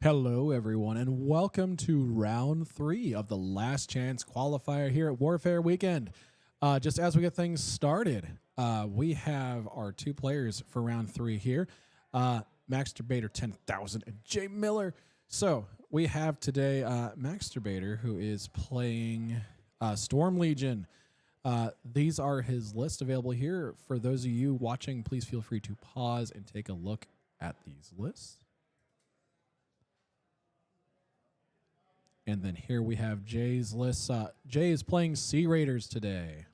Hello, everyone, and welcome to round 3 of the Last Chance Qualifier here at Warfaire Weekend. Just as we get things started, we have our 2 players for round 3 here, Maxterbator 10,000 and Jay Miller. So we have today Maxterbator, who is playing Storm Legion. These are his lists available here. For those of you watching, please feel free to pause and take a look at these lists. And then here we have Jay's list. Jay is playing Sea Raiders today.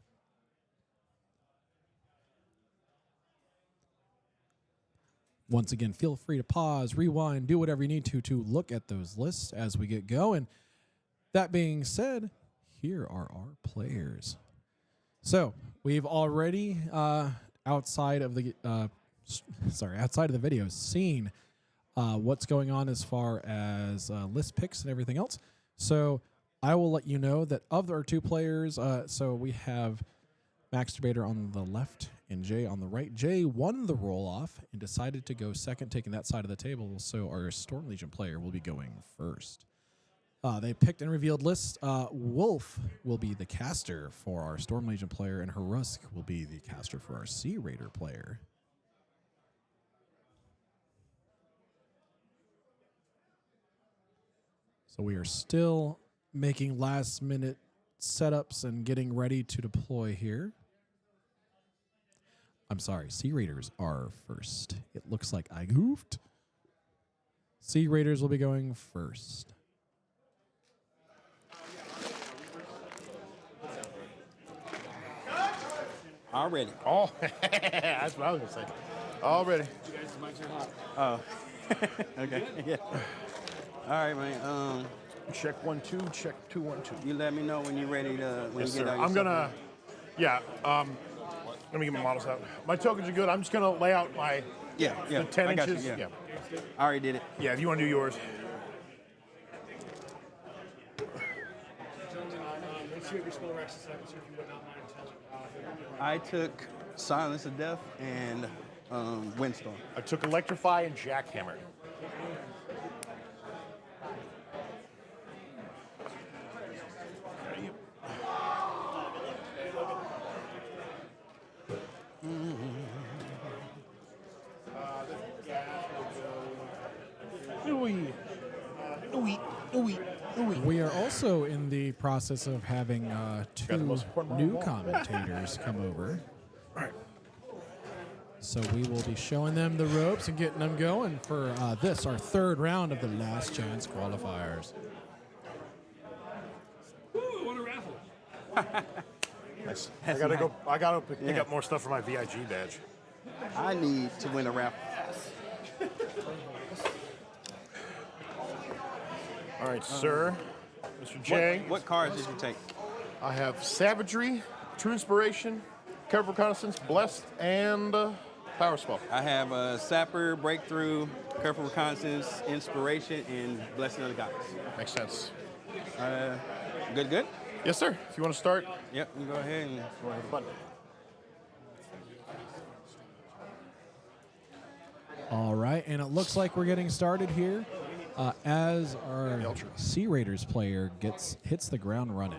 Once again, feel free to pause, rewind, do whatever you need to look at those lists as we get going. That being said, here are our players. So we've already outside of the video seen what's going on as far as list picks and everything else. So I will let you know that of our 2 players, so we have Maxterbator on the left and Jay on the right. Jay won the roll-off and decided to go second, taking that side of the table, so our Storm Legion player will be going first. They picked and revealed lists. Wolf will be the caster for our Storm Legion player, and Horruskh will be the caster for our Sea Raider player. So we are still making last-minute setups and getting ready to deploy here. I'm sorry, Sea Raiders are first. It looks like I goofed. Sea Raiders will be going first. Already. Oh, that's what I was going to say. Already. You guys' mics are hot. Oh. Okay. Yeah. All right, man. Check 1 2. Check 2 1 2. You let me know when you're ready to. When Yes, you get sir. out I'm gonna. Yeah. Let me get my models out. My tokens are good. I'm just gonna lay out my. Yeah. The 10 I got inches. you, yeah. I already did it. Yeah. If you want to do yours. I took Silence of Death and Windstorm. I took Electrify and Jackhammer. We are also in the process of having 2 new commentators come over. So we will be showing them the ropes and getting them going for this, our 3rd round of the Last Chance Qualifiers. Ooh, what a raffle. Nice. I gotta pick up more stuff for my VIG badge. I need to win a raffle. All right, sir. Mr. J. What cards did you take? I have Savagery, True Inspiration, Cover Reconnaissance, Blessed, and Power Spell. I have Sapper, Breakthrough, Careful Reconnaissance, Inspiration, and Blessing of the Gods. Makes sense. Good? Yes, sir. If you want to start, Yep, you go ahead and. go ahead, button. All right, and it looks like we're getting started here as our Sea Raiders player hits the ground running.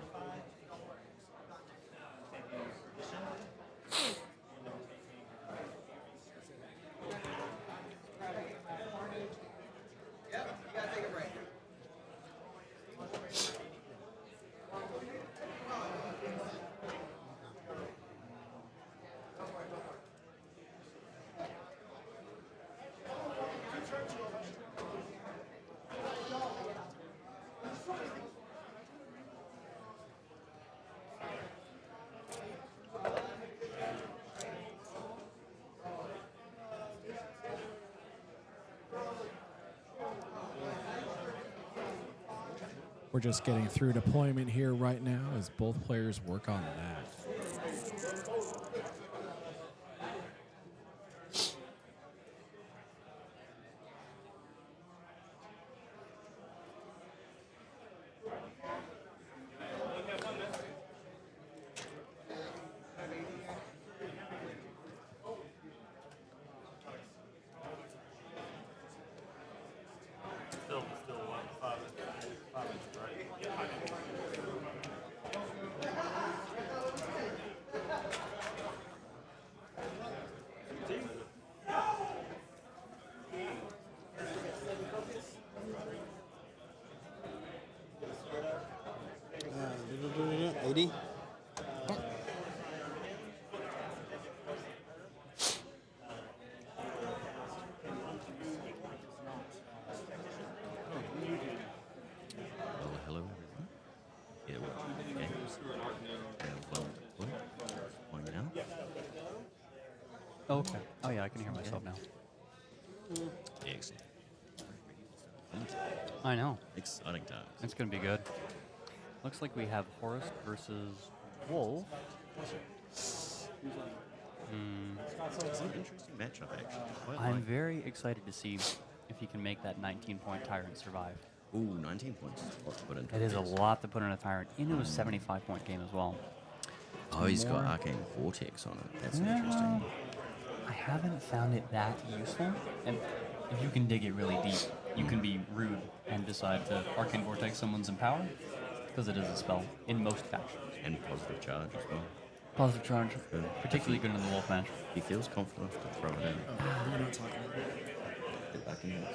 We're just getting through deployment here right now as both players work on that. Still. AD. Well, hello everyone. Yeah, welcome to the games. Well, point now. Oh, okay. Oh, yeah, I can hear myself now. Excellent. I know. Exciting times. It's going to be good. Looks like we have Horruskh versus Wolfe. It's an interesting matchup, actually. Quite I'm like- very excited to see if he can make that 19-point Tyrant survive. Ooh, 19 points is a lot to put into It is a this. lot to put in a Tyrant, and it was a 75-point game as well. Oh, he's got more- Arcane Vortex on it. That's Yeah. interesting. I haven't found it that useful, and if you can dig it really deep, you can be rude and decide to Arcane Vortex someone's Empower, because it is a spell in most factions. And positive charge as well. Positive charge, Good. particularly good in the Wolf match. He feels confident enough to throw it in. You're not talking Get back in here.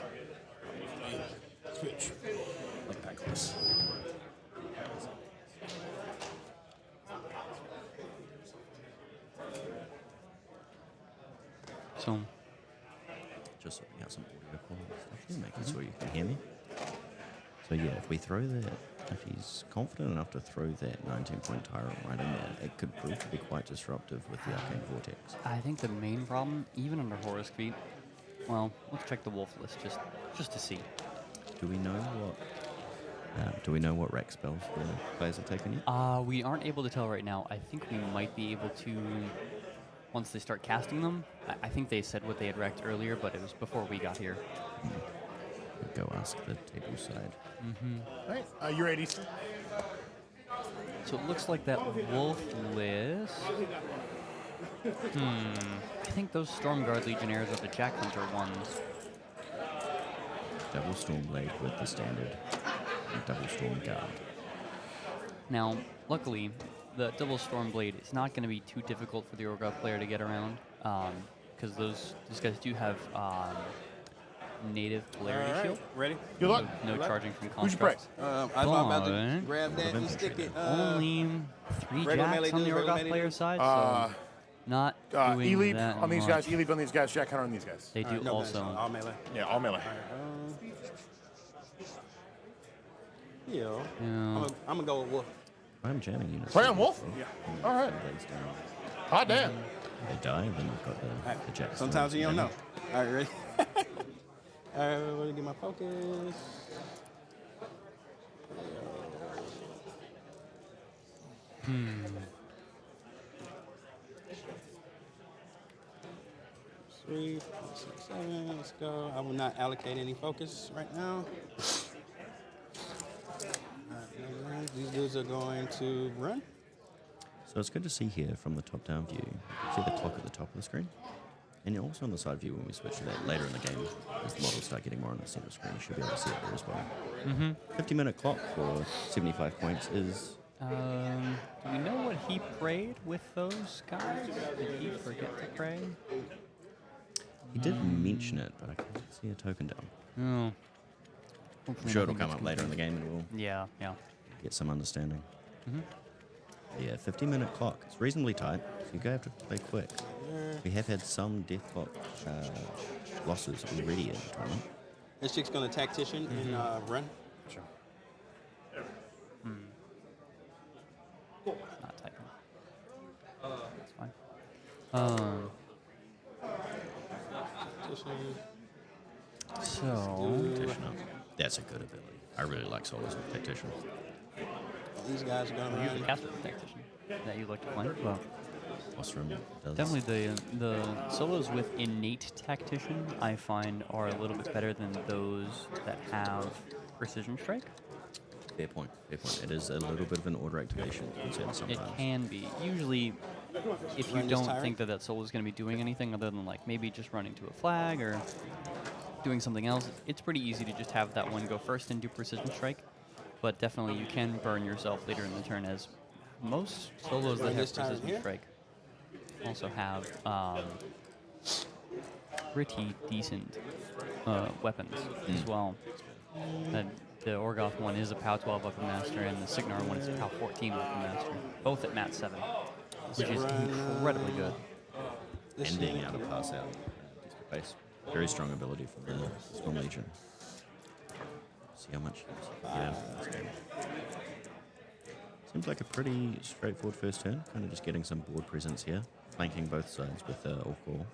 Switch. Look back close. So, Just sorting out some audio quality stuff here, making sure you can hear me. So yeah, if we throw that, if he's confident enough to throw that 19-point Tyrant right in there, it could prove to be quite disruptive with the Arcane Vortex. I think the main problem, even under Horruskh feet, well, let's check the Wolf list just to see. Do we know what rack spells the players are taking yet? We aren't able to tell right now. I think we might be able to once they start casting them. I think they said what they had wrecked earlier, but it was before we got here. Go ask the table side. All right, you're 80. So it looks like that Wolf list. I think those Stormguard Legionnaires are the Jack Hunter ones. Double Stormblade with the standard and double Storm Guard. Now, luckily, the double Stormblade is not going to be too difficult for the Orgoth player to get around, because these guys do have native polarity shield. Ready? Good luck. No charging from Who's your prey? constructs. I was about to But grab that and stick it. Only 3 regular jacks melee on the dudes, regular Orgoth melee player dudes. side, so not doing E-leap that on these much. guys, E-leap on these guys, Jack Hunter on these guys. They do No guns, also. all melee. Yeah, all melee. Yeah. Yeah. I'm gonna go with Wolf. I'm jamming units. Play on Wolf? Yeah. All right. Hot damn. They die, then we've got the Jack. Sometimes you don't know. All right, ready? All right, let me get my focus. Three, four, 6, 7. Let's go. I will not allocate any focus right now. All right, these dudes are going to run. So it's good to see here from the top-down view. You see the clock at the top of the screen, and you're also on the side view when we switch to that later in the game. As the models start getting more on the center screen, you should be able to see it there as well. 50-minute clock for 75 points is. Do we know what he prayed with those guys? Did he forget to pray? He did mention it, but I can't see a token down. Oh. I'm sure it'll come up later in the game, and we'll Yeah, yeah. get some understanding. Yeah, 50-minute clock. It's reasonably tight, so you have to play quick. We have had some death clock losses already in the tournament. This chick's going to tactician and run. Sure. Not typing. That's fine. Tactician. So, Tactician up. That's a good ability. I really like solos with Tactician. These guys are going to you're the run. caster tactician that you like to play. Well, Ostrom does. definitely the solos with innate tactician I find are a little bit better than those that have precision strike. Fair point. Fair point. It is a little bit of an order activation concern It sometimes. can be. Usually, if you Run this don't tyrant? think that solo is going to be doing anything other than like maybe just running to a flag or doing something else, it's pretty easy to just have that one go first and do precision strike. But definitely you can burn yourself later in the turn, as most solos that Run have this tyrant precision here? strike also have pretty decent weapons as well. That The Orgoth one is a POW 12 Weapon Master, and the Signar one is a POW 14 Weapon Master, both at Mat 7, which is incredibly good. And being able to pass out base. Very strong ability from the Storm Legion. See how much use you can get out of this game. Seems like a pretty straightforward first turn. Kind of just getting some board presence here, flanking both sides with Orgoth.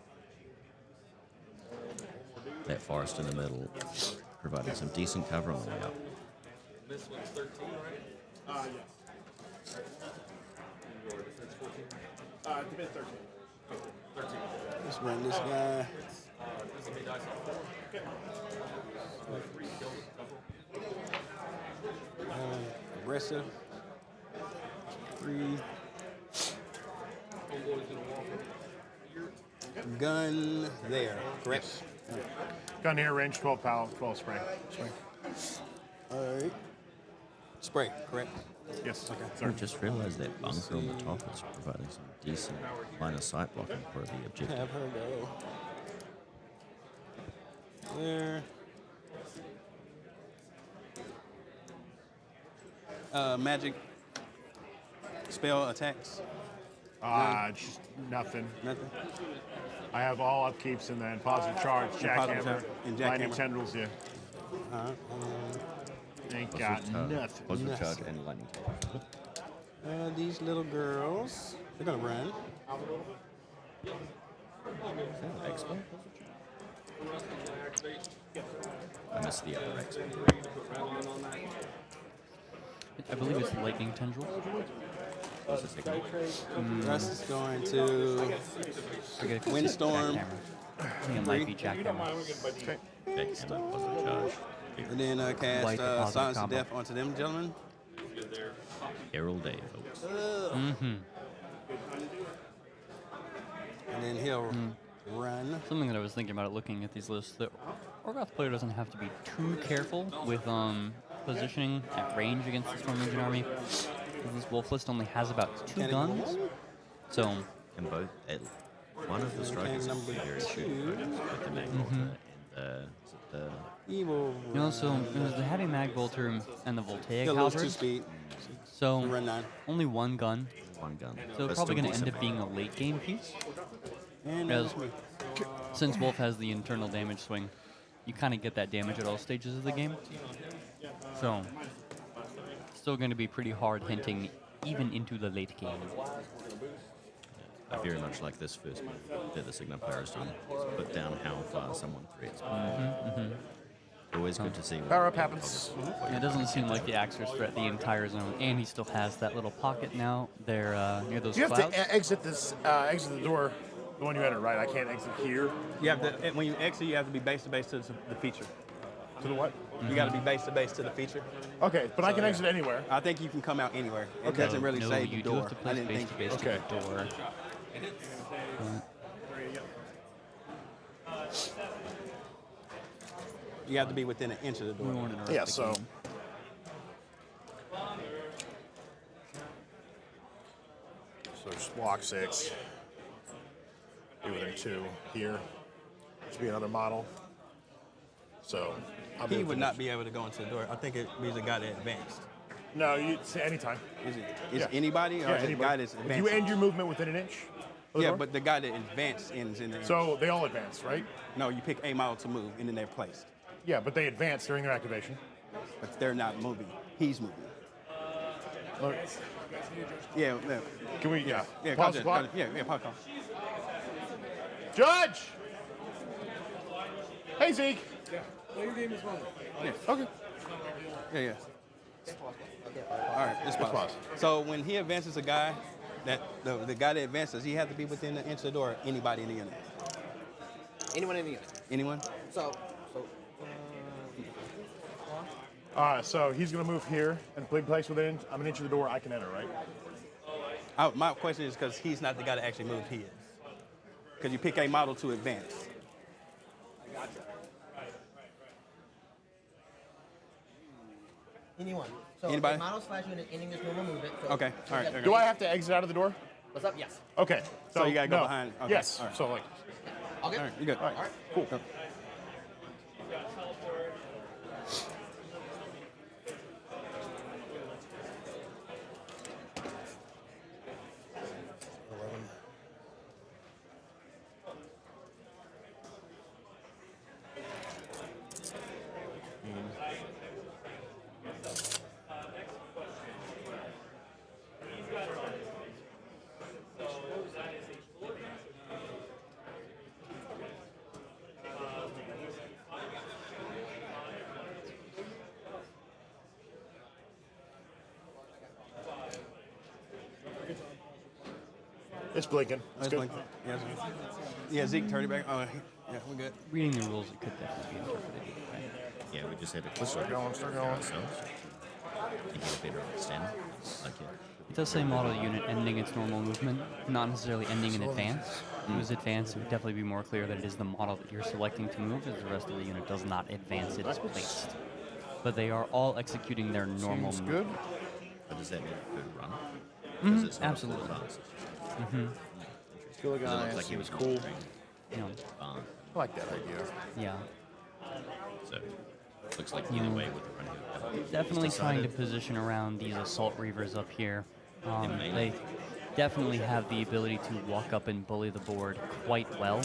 That forest in the middle, providing some decent cover on the way up. This one's 13, right? Yes. It's been 13. 13. Let's run this guy. This will be dice off. Aggressive. 3. Gun there. Correct. Gun here, range 12 POW, 12 spray. All right. Spray. Correct. Yes. Okay. I Sorry. just realized that bunker on the top is providing some decent line of sight blocking for the objective. Have her go. There. Magic spell attacks. Just nothing. Nothing. I have all upkeeps and then positive charge, jackhammer, charge, and lightning jackhammer. tendrils. Yeah. Ain't got nothing. Positive charge and lightning charge. These little girls, they're gonna run. Expo? I missed the other expo. I believe it's lightning tendril. What's the second? Russ is going to Forget if it's Windstorm. Jackhammer. I think it might be jackhammer. Jackhammer, positive charge. and then cast Light deposit Silence of combo. Death onto them gentlemen. Herald Day, folks. And then he'll run. Something that I was thinking about looking at these lists, the Orgoth player doesn't have to be too careful with positioning at range against the Storm Legion army. This Wolf list only has about 2 guns, so And both, one of the strikers is very shooting with the Mag Bolter and is it the Evil. you know, so it was the Heavy Mag Bolter and the Voltaic He'll lose 2 Halberd. speed. So Run 9. only 1 gun, one gun? so it's But probably still going to end up decent. being a late game piece. And As, since Wolf has the internal damage swing, you kind of get that damage at all stages of the game. So, still going to be pretty hard hinting even into the late game. I very much like this first move that the Sigma player has done. Put down how far someone threats. Always good to see. when Power up the happens. Orgoth- It doesn't seem like the Axers threat the entire zone, and he still has that little pocket now there near those You have clouds. to exit this, exit the door, the one you entered, right? I can't exit here. you have to, when you exit, you have to be base to base to the feature. To the what? You got to be base to base to the feature. Okay, but I can yeah. exit anywhere. I think you can come out anywhere. It Okay. doesn't really no, say you the do door. have to I place didn't base think. to base Okay. to the door. You have to be within an inch of the door. We won't interrupt Yeah, the so. game. So just block 6. Be within 2 here. This be another model. So I'm He moving would to not this- be able to go into the door. I think it means a guy that advanced. No, you say anytime. Is it? Is Yeah. anybody or Yeah, is it the guy anybody. that's If advanced? you end your movement within an inch. of the Yeah, door, but the guy that advanced ends in there. so they all advance, right? No, you pick a model to move and then they're placed. Yeah, but they advance during their activation. But they're not moving. He's moving. Look, Yeah, yeah. can we? Yeah. Yeah, Pause call the clock. it. Yeah, pause call. Judge. Hey Zeke. Play your game as well. Okay. Yeah. All right, let's pause. pause. So when he advances a guy, that the guy that advances, he has to be within an inch of the door. Anybody in the unit? Anyone in the unit. Anyone? So So he's gonna move here and play place within. I'm an inch of the door. I can enter, right? My question is because he's not the guy that actually moved. He is. Because you pick a model to advance. anyone. So Anybody? a model / unit ending this normal movement. So Okay, all right, Yeah. okay. Do I have to exit out of the door? What's up? Yes. Okay. So you gotta go no. behind- okay, Yes. all right. So like. Okay. All right, you good. All right. Cool. It's blinking. It's good. Yeah, Zeke, turn it back. Oh, yeah, we're good. Reading the rules, it could definitely be interpreted either way. Yeah, we just had to Let's start going. Start going. ourselves to get a better understanding. Like It does say model unit ending its normal movement, not necessarily ending in advance. If it was advanced, it would definitely be more clear that it is the model that you're selecting to move, as the rest of the unit does not advance, it is placed. But they are all executing their normal Seems movement. good. But does that mean it could run? 'Cause it's not full absolutely. advance. Feel like It I looks like he was cool. You know, Fun. I like that idea. yeah. So looks like either way with the run here. Definitely He's trying to decided- position around these Assault Reavers up here. melee. They definitely have the ability to walk up and bully the board quite well.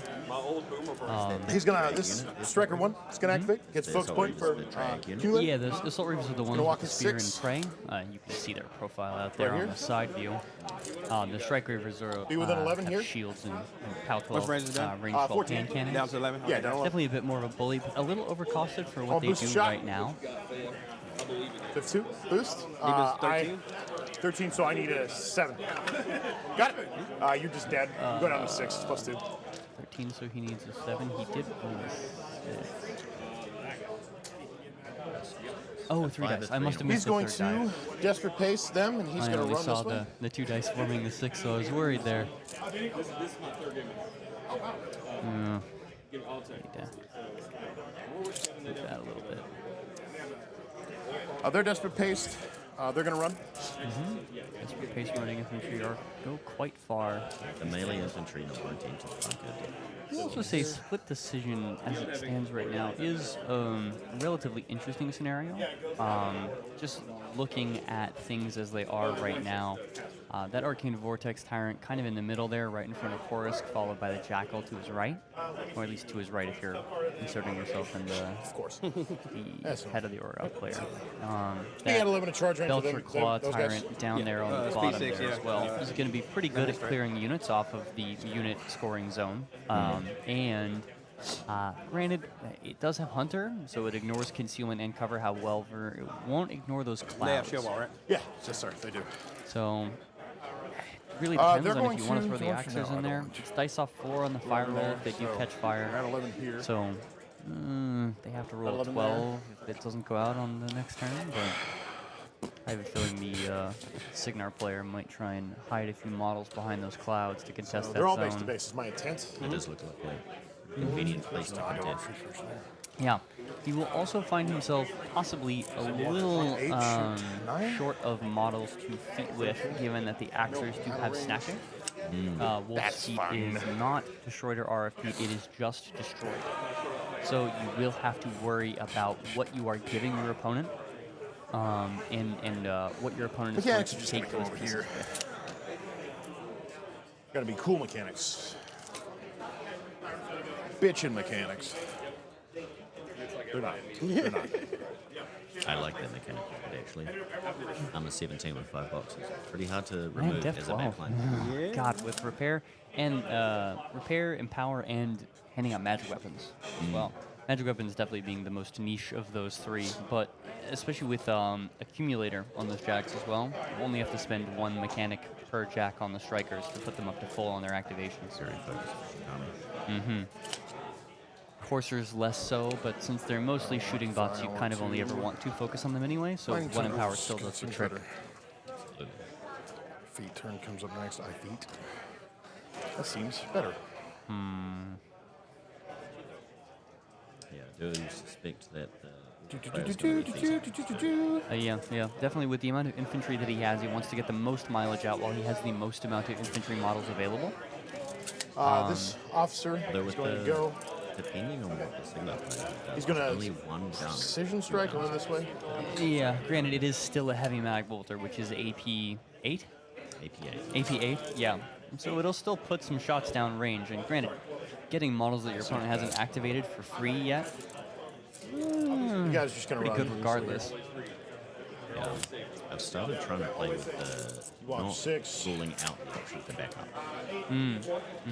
He's gonna this striker one. It's gonna activate. Gets The focus assault point for unit, the drag unit. accumulate. Yeah, the Assault Reavers are the ones walk with the at spear 6. and prey. You can see their profile out there Right on here? the side view. The Strike Reavers are Be within 11 have here? shields and POW 12, range is that? range 12 14. hand cannons. Down to 11. Yeah, down 11. Definitely a bit more of a bully, but a little overcosted for what Oh, they boost do shot. right now. 52 boost. He was I 13. 13, so I need a 7. Got it. You're just dead. You go down to 6. It's +2. 13, so he needs a 7. He did roll a 6. Oh, 3 5 dice. to I 3 must have and missed He's the going third die. to desperate pace them, and he's I going to only run saw this way. the 2 dice forming the 6, so I was worried there. Need to move that a little bit. They're desperate paced. They're going to run. Desperate pace running infantry are go quite far. The melee infantry not wanting to bunker. I will also say split decision as it stands right now is a relatively interesting scenario. Just looking at things as they are right now, that Arcane Vortex Tyrant kind of in the middle there, right in front of Horruskh, followed by the Jackal to his right, or at least to his right if you're inserting yourself in the, Of course. the head of the Orgoth player. He had a limited charge range with Belcher them. Claw Those guys. Tyrant down there on the speed bottom 6, there yeah. as well. He's going to be pretty good at clearing units off of the unit scoring zone. And granted, it does have Hunter, so it ignores concealment and cover. However, it won't ignore those They have clouds. shield wall, right? Yeah, yes, sir. They do. So it really depends they're on going if you want to to throw the launch axes now, I in don't there. want to. It's dice off 4 on the fire roll if they do So catch fire. We're at 11 here. So they have to roll a 11 12 if it doesn't go out on the next turn. But I have a feeling the Signar player might try and hide a few models behind those clouds to contest that They're all zone. base to base, is my intent. It does look like a convenient place to contest. Yeah. He will also find himself possibly a little Eight, shoot, 9? short of models to feat with, given that the Axers do have snatching. Wolf's That's feat fine. is not destroyed or RFP, it is just destroyed. So you will have to worry about what you are giving your opponent, and what your opponent is going Mechanics to are just take going to those come over pieces here. with. Got to be cool mechanics. Bitchin' mechanics. They're not. They're not. I like that mechanic, actually. I'm a 17 with 5 boxes. Pretty hard to remove Def as a 12. backline. God, with repair and empower, and handing out magic weapons as well. Magic weapons definitely being the most niche of those 3, but especially with accumulator on those jacks as well, you only have to spend 1 mechanic per jack on the strikers to put them up to full on their activations. Very focused. Coursers less so, but since they're mostly shooting bots, you kind of only ever want to focus on them anyway, so 1 empower still does the trick. Feet turn comes up next. I feet. That seems better. Yeah, I do suspect that the player's gonna be feasting. Yeah, definitely with the amount of infantry that he has, he wants to get the most mileage out while he has the most amount of infantry models available. This officer Though is with going to the- go Depending on what the signal player does, He's gonna only 1 gun. precision strike going this way. Yeah, granted, it is still a heavy mag bolter, which is AP 8? APA. AP 8, yeah. So it'll still put some shots down range, and granted, getting models that your opponent hasn't activated for free yet, You guys are just going to pretty run. good regardless. Yeah. I've started trying to play with the want not 6. ruling out the option for backup.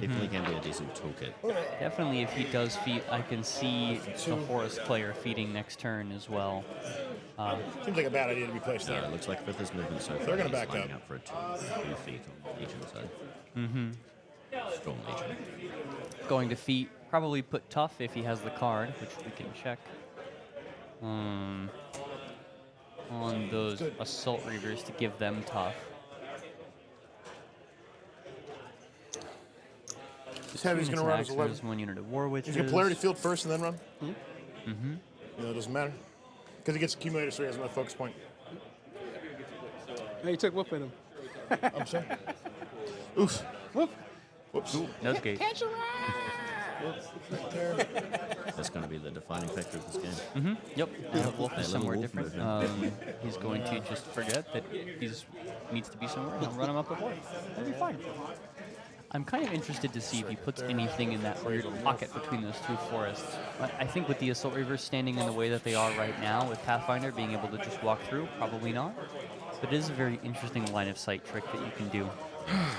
Definitely can be a decent toolkit. Definitely, if he does feat, I can see the Horruskh player feeding next turn as well. Seems like a bad idea to be placed No, there. it looks like with his movement so far, They're gonna he's back lining up. up for a 2 feet on each inside. Storm Legion. Going to feet, probably put tough if he has the card, which we can check. On those Assault Reavers to give them tough. This heavy's going to run as 11. Axers, 1 unit of War Witches. He's going to polarity field first and then run? Mm-hmm. No, it doesn't matter. Because he gets accumulator, so he has no focus point. Hey, you took Wolf in him. I'm sorry. Oof. Whoop. Whoops. Nosegate. That's going to be the defining factor of this game. Mm-hmm. Yep. Wolf That is little somewhere wolf different. movement. He's going to just forget that he needs to be somewhere and run him up the board. That'll be fine. I'm kind of interested to see if he puts anything in that weird pocket between those two forests. I think with the Assault Reavers standing in the way that they are right now, with Pathfinder being able to just walk through, probably not. But it is a very interesting line of sight trick that you can do.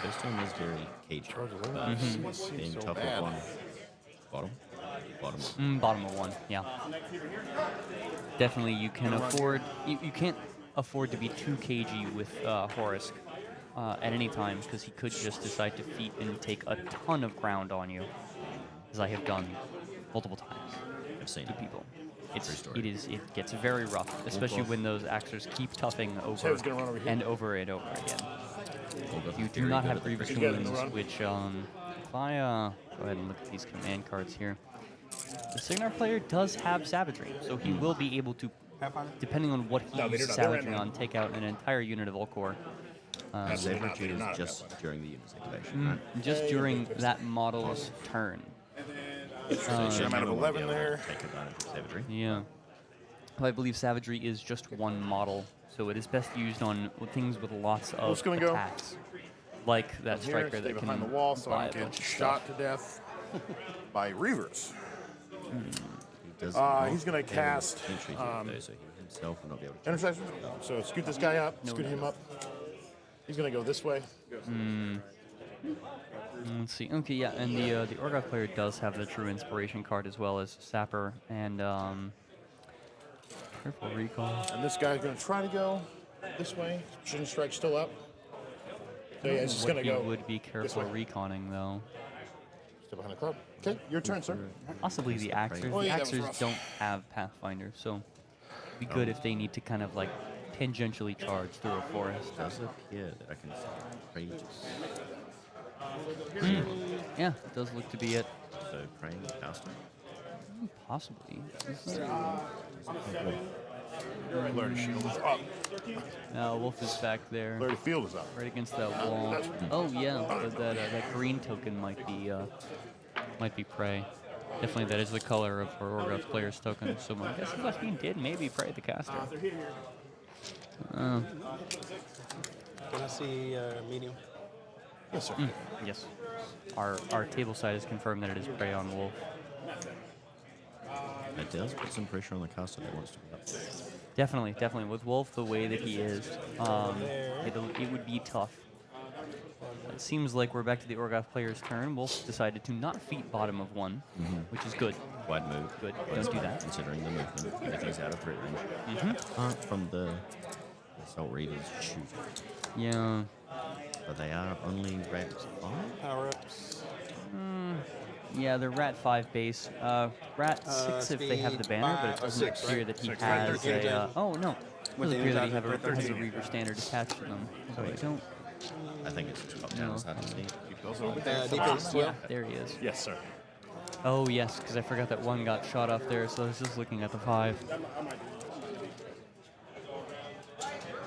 This time is very cagey. Being top of one. Bottom? Bottom. Bottom of one, yeah. Definitely, you can afford. You can't afford to be too cagey with Horruskh at any time, because he could just decide to feat and take a ton of ground on you, as I have done multiple times I've seen to it. people. Story. It gets very rough, especially when those Axers keep toughing over Heavy's going to run over here. and over and over again. Orgoth You is do very not good have at the Grievous friction. Wounds. Wounds, which, if I go ahead and look at these command cards here, the Signar player does have Savagery, so he will be able to, depending on what he No, they uses do not. They're Savagery random. on, take out an entire unit of Volkor. Absolutely not. Savagery They're is not just during the unit's activation, right? Just during that model's turn. So you should I'm out of minimum 11 be able to there. Take advantage of Savagery. Yeah. I believe Savagery is just one model, so it is best used on things with lots of Who's gonna go? attacks. Like that Here, striker stay that can behind the wall so buy I a don't bunch get of shot stuff. to death by Reavers. He does He's gonna not cast, have entry to it, though, so he himself will not be able to. Intercessor. So scoot this guy up, scoot him up. He's going to go this way. Let's see. Okay, yeah, and the Orgoth player does have the True Inspiration card as well as Sapper and Careful Recall. And this guy's going to try to go this way. Shouldn't strike still up. So yeah, it's just going to He go. would be careful way. reconning though. Stay behind the club. Okay, your turn, sir. Possibly the Axers. Oh, The yeah, that was Axers rough. don't have Pathfinder, so it'd be good if they need to kind of like tangentially charge through a forest. It does appear that I can see Praetor's. Yeah, it does look to be it. So praying caster. Possibly. Larry Shield is up. Wolf is back there, Larry Field is up. right against that wall. Oh yeah, but that green token might be prey. Definitely, that is the color of our Orgoth player's token. So my guess is that he did maybe prey the caster. Can I see medium? Yes, sir. Yes. Our table side has confirmed that it is prey on Wolf. It does put some pressure on the caster that wants to be up there. Definitely. With Wolf the way that he is, it would be tough. It seems like we're back to the Orgoth player's turn. Wolf decided to not feat bottom of one, which is good. Wide move. Good. Don't do that. Considering the movement, everything's out of threat range. Apart from the Assault Reavers shooting. Yeah. But they are only rat 5? Power ups. Yeah, they're Rat 5 base. Rat 6 if they have the banner, but it doesn't appear that he has a... oh, no. It doesn't appear that he has a Reaver standard attached to them. So I don't... I think it's top down as hard as neat. Defense 12. There he is. Yes, sir. Oh, yes, because I forgot that one got shot off there, so I was just looking at the 5.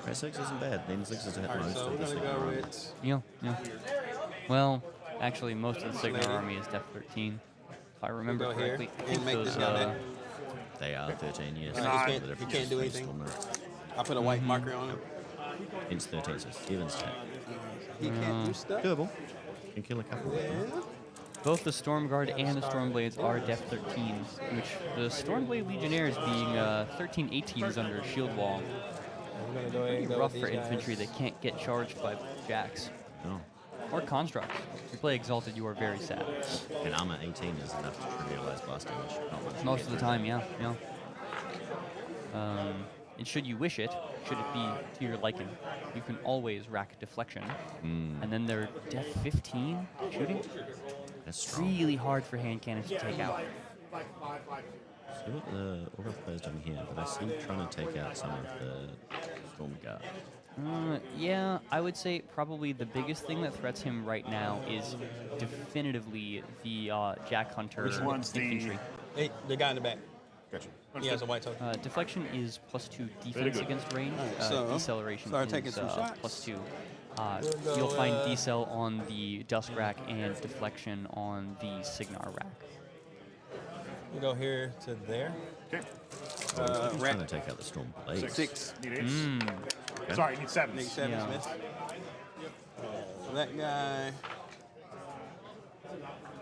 Rat 6 isn't bad. Then 6 is a hit Alright, most so of we're the gonna second go round. Reds. Yeah. Well, actually, most of the Signar army is depth 13. If I remember Go here correctly. I and think make those, this guy back. They are 13 years. Alright, he can't do anything. I put a white marker on him. It's 13, so Steven's tech. He can't do stuff. Doable. Can kill a couple with them. both the Stormguard and the Stormblades are depth 13s, which the Stormblade Legionnaires being 13-18s under Shield Wall. I'm gonna go ahead and go Rough with for these infantry guys. that can't get charged by jacks. No. Or constructs. If you play Exalted, you are very sad. And armor 18 is enough to trivialize blast damage. Not much. Most of the time, yeah. and should you wish it, should it be to your liking, you can always rack deflection. And then they're def 15 shooting. That's strong. Really hard for hand cannons to take out. See what the Orgoth player's doing here, but I see him trying to take out some of the Storm Guard. Yeah, I would say probably the biggest thing that threats him right now is definitively the Jack Hunter Which one's the- infantry. Hey, the guy in the back. Gotcha. He has a white token. Deflection is +2 Very defense good. against range. Alright, so, Deceleration start taking is some shots. +2. We'll You'll go, find decel on the Dusk Rack and deflection on the Signar Rack. We go here to there. Okay. He's trying to take out the Storm Blade. 6. Need 8s. Sorry, need 7s. Nick 7 Yeah. Smith. That guy.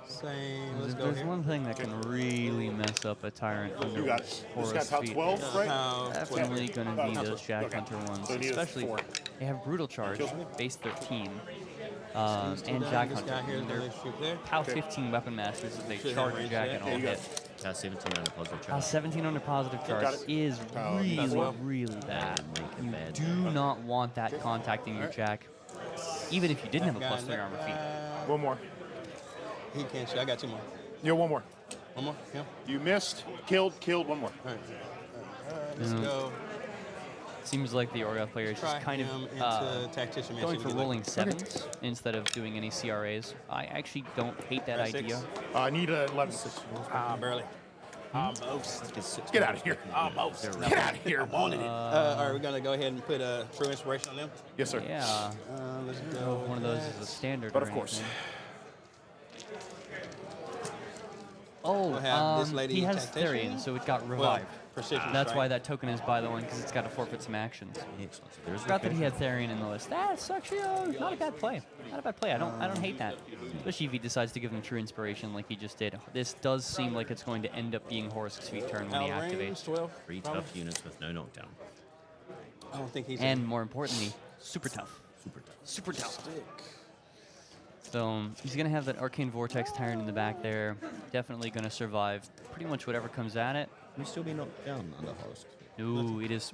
Same. Let's go There's here. one thing that can really mess up a Tyrant under You got this Horrusk's got top feet. 12, right? Definitely going to be those Jack Okay. Hunter ones, So you need a especially 4. they have Brutal Charge, Kills me. base 13, Still and down. Jack This Hunter. guy here is They're gonna shoot there. POW 15 Weapon Masters if they Should have charge range Jack there. and Yeah, all you got hit. 17 on a positive POW charge. 17 under positive Got charge it. is POW really, 12. really bad. Make it You bad. do not want that contacting your Jack, even if you didn't have a Guy in +3 armor feat. One more. He can't shoot. I got 2 more. Yeah, one more. One more. Yeah. You missed, killed, one more. All right. Let's go. Seems like the Orgoth player is Try just kind him of into tactician. man, going see for what he rolling like. 7s instead of doing any CRAs. I actually don't hate that Try 6. idea. I need a 11. Ah, barely. Almost. Get out of here. Almost. Get out of here. I wanted it. All right, we're gonna go ahead and put a true inspiration on them. Yes, sir. Yeah, Let's I don't know go. if one of those is a standard. But or of course. anything. Oh, We'll have this lady he has tactician. Therian, so it got Well, revived. precision That's strike. why that token is by the one, because it's got to forfeit some actions. Excellent. So there is Forgot that he location. had Therian in the list. That's actually not a bad play. Not a bad play. I don't hate that. Especially if he decides to give him true inspiration like he just did. This does seem like it's going to end up being Horrusk's feat turn when he Out range, activates. 12. 3 probably. tough units with no knockdown. I don't think he's And more importantly, super tough. Super tough. Super tough. stick. So he's going to have that Arcane Vortex Tyrant in the back there. Definitely going to survive pretty much whatever comes at it. Will he still be knocked down under Horruskh? Ooh, it is.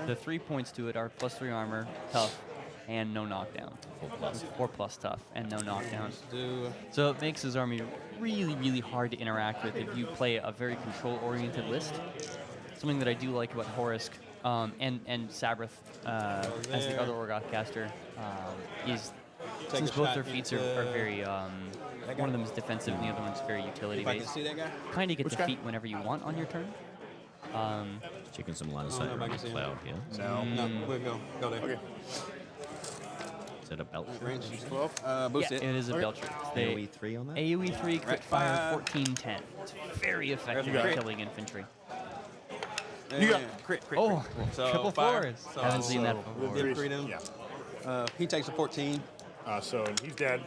The 3 points to it are +3 armor, tough, and no knockdown. 4+. 4+ tough, and no knockdown. Do So it makes his army really, really hard to interact with if you play a very control-oriented list. Something that I do like about Horruskh and Sabrith as the other Orgoth caster is Take since a both shot their feats into are very, guy? one of them is defensive and the other one's very if I can utility-based. see that guy. Kind of get Which the guy? feat whenever you want on your turn. Checking some line of I sight don't know if I around can the see cloud here. No, we'll go there. Okay. Is that a belt? Range 12. boost Yeah, it. it is a Okay. Belcher. AoE 3 on that? AoE 3, crit Right fire, fire. 14-10. It's very effective You got at it. killing infantry. You got- Yeah, crit. Oh, So triple fire. fours. So- Haven't seen that so before. dip freedom. Yeah. He takes a 14. So he's dead.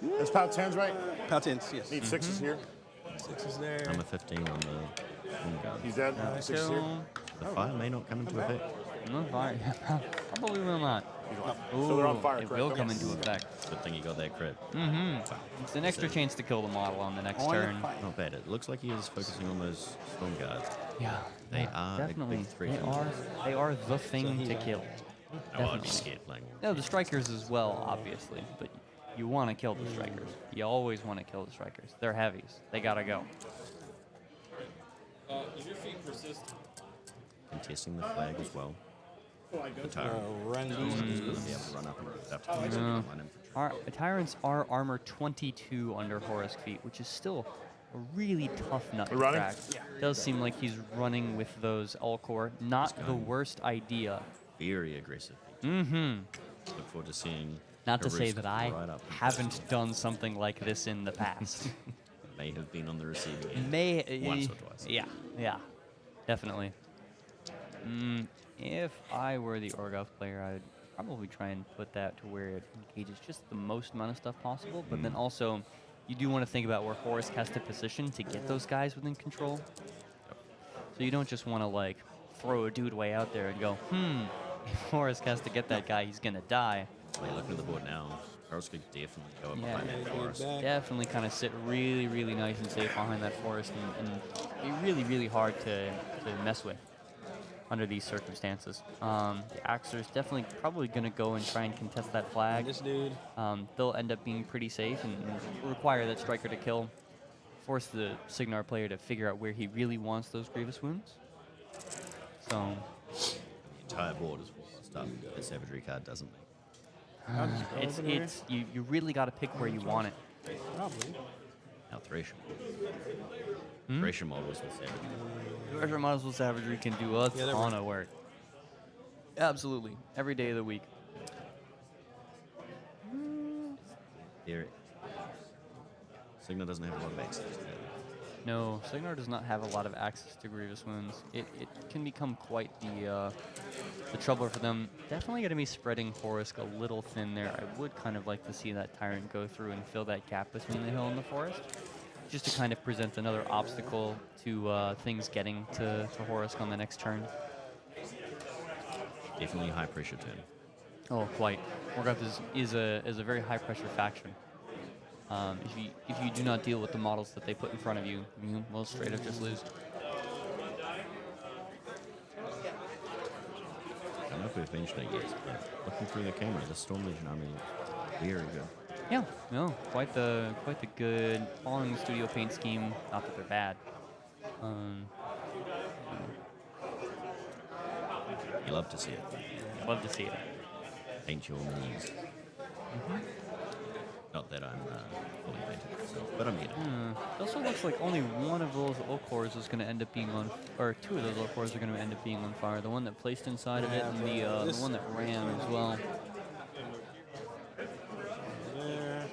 That's POW 10s, right? Paltins, yes. Need 6s here. 6 is there. I'm a 15 on the Storm Guard. He's dead. 6s here. The fire may not come into effect. No fire. Probably will not. So they're on Ooh, fire, It correct? will Okay. come into effect. Good thing you got that crit. It's an extra chance to kill the model on the next On the turn. fight. Not bad. It looks like he is focusing on those Storm Guards. Yeah, They yeah, are a definitely. big threat. They are the thing to kill. Oh, I'd be Definitely. scared playing all. No, the strikers as well, obviously, but you want to kill the strikers. You always want to kill the strikers. They're heavies. They gotta go. Is your feat persistent? Contesting the flag as well. The tyrant. Run He's these. going to be able to run up and adapt to the No. line infantry. Our tyrants are armor 22 under Horruskh feet, which is still a really tough nut to We running? crack. Does seem like he's running with those Alcor. Not the going. worst idea. Very aggressive. Mm-hmm. Look forward to seeing. Not to say Horruskh that I right up and haven't done something like this in the past. may have been on the receiving end. Once or twice. Yeah, definitely. If I were the Orgoth player, I'd probably try and put that to where it engages just the most amount of stuff possible, but then also you do want to think about where Horruskh has to position to get those guys within control. So you don't just want to like throw a dude way out there and go, if Horruskh has to get that guy, he's gonna die. Wait, looking at the board now. Horruskh could definitely go up Yeah. behind that forest. Definitely kind of sit really, really nice and safe behind that forest and be really, really hard to mess with. under these circumstances. The Axer's definitely probably going to go and try and contest that flag. This dude. They'll end up being pretty safe and require that striker to kill, force the Signar player to figure out where he really wants those grievous wounds. So The entire board is full of stuff. The savagery card doesn't make. it's you really got to pick where you want it. Probably. Now Thracian. Thracian models with savagery. Treasure models with savagery can do a they're ton of work. Absolutely, every day of the week. Here, Signa doesn't have a lot of access to that. No, Signar does not have a lot of access to grievous wounds. It can become quite the trouble for them. Definitely going to be spreading Horruskh a little thin there. I would kind of like to see that Tyrant go through and fill that gap between the hill and the forest, just to kind of present another obstacle to things getting to Horruskh on the next turn. Definitely high pressure turn. Oh, quite. Orgoth is a very high pressure faction. If you do not deal with the models that they put in front of you, you will straight up just lose. I don't know if we've mentioned it yet, but looking through the camera, the Storm Legion army looks very good. Yeah, no, quite the good following the studio paint scheme. Not that they're bad. You love to see it. Love to see it. Paint your knees. Not that I'm fully painted myself, but I'm getting. It also looks like only one of those Orcores is going to end up being on, or two of those Orcores are going to end up being on fire. The one that placed inside of it, and the one that ran as well. There.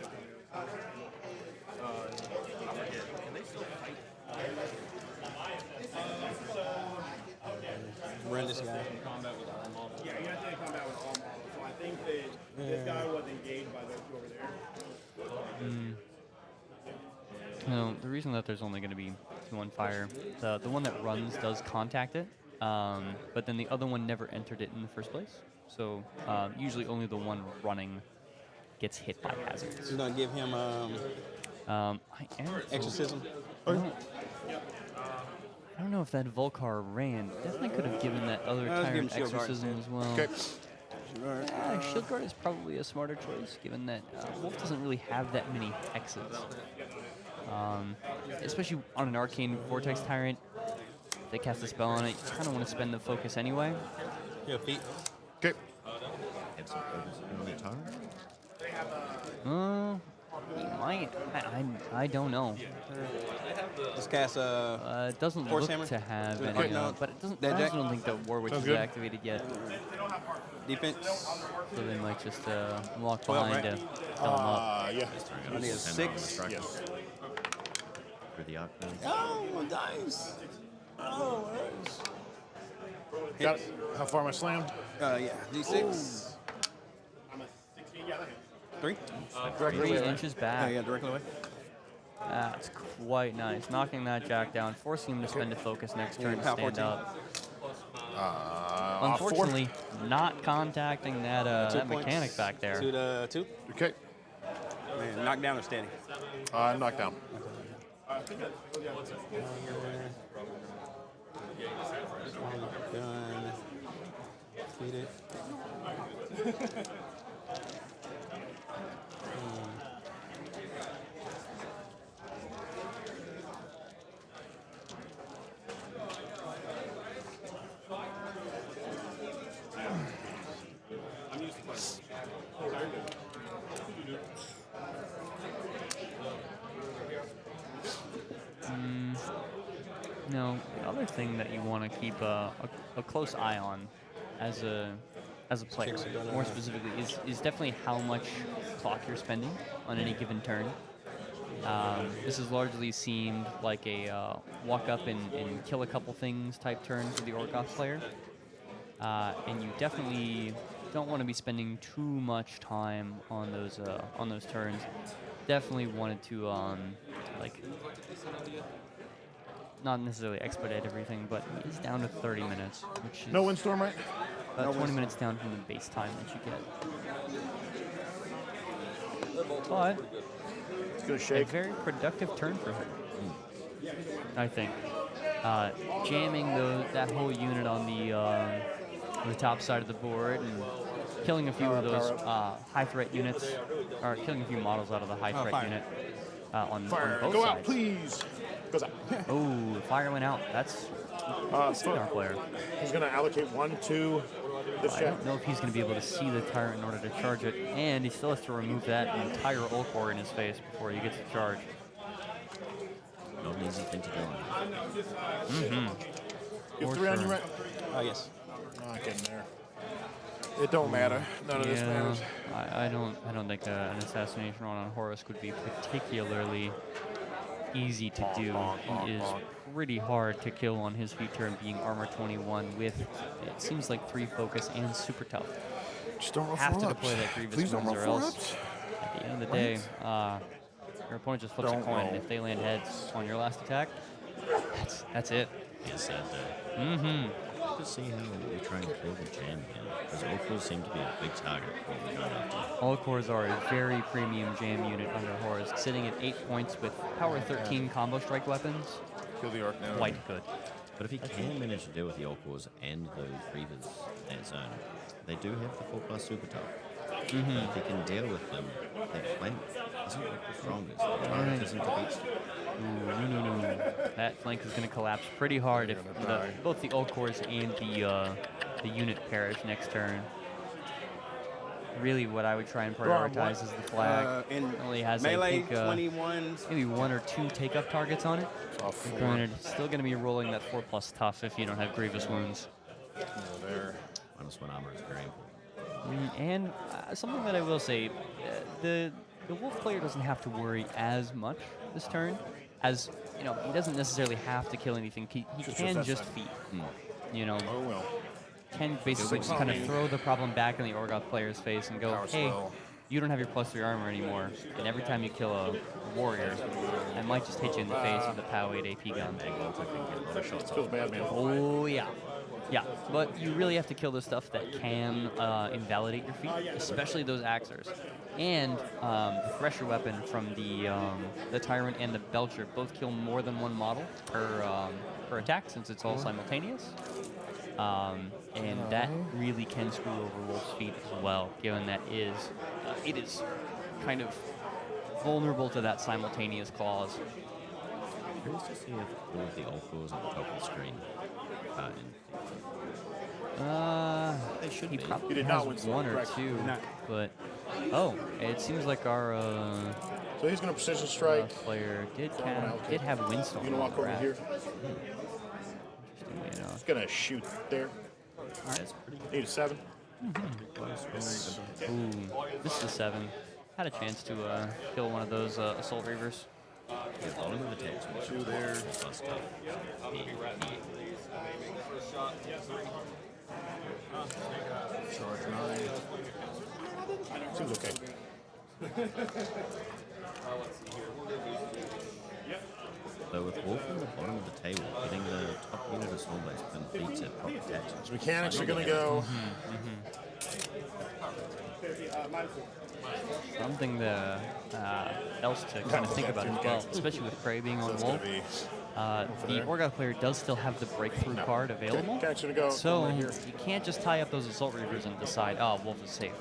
Run this guy. Yeah, you have to in combat with all models. So I think that this guy was engaged by those two over there. No, the reason that there's only going to be two on fire, the one that runs does contact it, but then the other one never entered it in the first place. So usually only the one running gets hit by hazards. You're gonna give him I am exorcism. I don't know if that Volcar ran. Definitely could have given that other Let's give Tyrant him Shield Guard exorcism instead. as well. Shield Guard is probably a smarter choice, given that Wolf doesn't really have that many hexes. Especially on an Arcane Vortex Tyrant, if they cast a spell on it, you kind of want to spend the focus anyway. Your feet. Okay. Have some focus on that tyrant. He might. I don't know. Let's cast It doesn't Force look Hammer? to have Okay, any, no. but it doesn't. That I Jack? also don't think that Warwitch Sounds is good. activated yet, defense. so they might just walk 12, behind right? to fill them up. Yeah. I need a 6. Yes. Through the arc. Oh, dice. Oh, nice. Got it. How far am I slammed? Yeah, D6. 3. 3 inches Oh, back. yeah, directly away. That's quite nice. Knocking that Jack down, forcing him to spend a focus next turn to power stand 14. up. 4. Unfortunately, not contacting that 2 that points mechanic back there. To the 2. Okay. Man, knock down or steady. Knocked down. Done. Feed it. No, the other thing that you want to keep a close eye on as a player, more specifically, is definitely how much clock you're spending on any given turn. This has largely seemed like a walk up and kill a couple things type turn for the Orgoth player. And you definitely don't want to be spending too much time on those turns. Definitely wanted to not necessarily expedite everything, but it's down to 30 minutes, which is No windstorm, right? about 20 minutes down from the base time that you get. But It's gonna a shake. very productive turn for him. I think. Jamming that whole unit on the top side of the board and killing a few of those high threat units, or killing a few models out of the high threat fire. unit on Fire, both go sides. out, please. Goes out. Oh, fire went out. That's our player. He's going to allocate 1 to this I check. don't know if he's going to be able to see the tyrant in order to charge it, and he still has to remove that entire ult core in his face before he gets to charge. Not an easy thing to do. You have 3 on you, right? Yes. Not getting there. It don't matter. None of this matters. I don't think an assassination run on Horruskh would be particularly easy to do. He is pretty hard to kill on his feat turn, being armor 21 with, it seems like 3 focus and super tough. Just don't roll Have to 4-ups. deploy that Grievous Please don't Wounds, roll or else 4-ups. at the end of the day, your opponent just flips a Don't coin, and roll. if they land heads on your last attack, that's it. Yes, sad day. To see how we try and kill the jam here, because Orgoth seem to be a big target for what we're going after. All cores are a very premium jam unit under Horruskh, sitting at 8 points with power 13 combo strike weapons. Kill the arc now. Quite good. But if he can manage to deal with the Orcors and those Reavers at zone, they do have the 4+ super tough. But if he can deal with them, that flank isn't like the strongest. The tyrant isn't the beast. Ooh, no. That flank is going to collapse pretty hard if both the ult cores and the unit perish next turn. Really, what I would try and prioritize is the flag. In Only has, melee, I think, 21s. maybe 1 or 2 take-up targets on it. Off 4. Granted, still going to be rolling that 4+ tough if you don't have grievous wounds. There. -1 armor is very important. And something that I will say, the Wolf player doesn't have to worry as much this turn, as he doesn't necessarily have to kill anything. He can that just side. feed. Oh, well. Can basically just kind of throw the problem back in the Orgoth player's face and go, Power hey, spell. you don't have your +3 armor anymore, and every time you kill a warrior, I might just hit you in the face with a POW 8 AP gun. Feels bad, man. Oh, yeah. Yeah, but you really have to kill the stuff that can invalidate your feat, especially those Axers. And the Thresher weapon from the Tyrant and the Belcher both kill more than 1 model per attack, since it's all simultaneous. And that really can screw over Wolf's feet as well, given that it is kind of vulnerable to that simultaneous clause. Curious to see if all of the Orcors at the top of the screen are in. They should He be. probably He did has not win 1 or correct. 2, Not. but it seems like our So he's going to precision strike. player did have Windstorm. You know, walk over Rat. here. Interestingly enough. He's going to shoot there. That's pretty good. Need a 7. Ooh, this is a 7. Had a chance to kill one of those Assault Reavers. Yeah, volume of attacks. 2 there. Plus tough. Charge 9. Seems okay. So with Wolf on the bottom of the table, getting the top unit of Stormblaze within feats at proper attacks. His mechanics are going to go. Something else to kind of think about as well, especially with Prey being on It's Wolf. going to be. The Orgoth player does still have the breakthrough card available, Mechanics are going to go. so right here. you can't just tie up those Assault Reavers and decide, oh, Wolf is safe.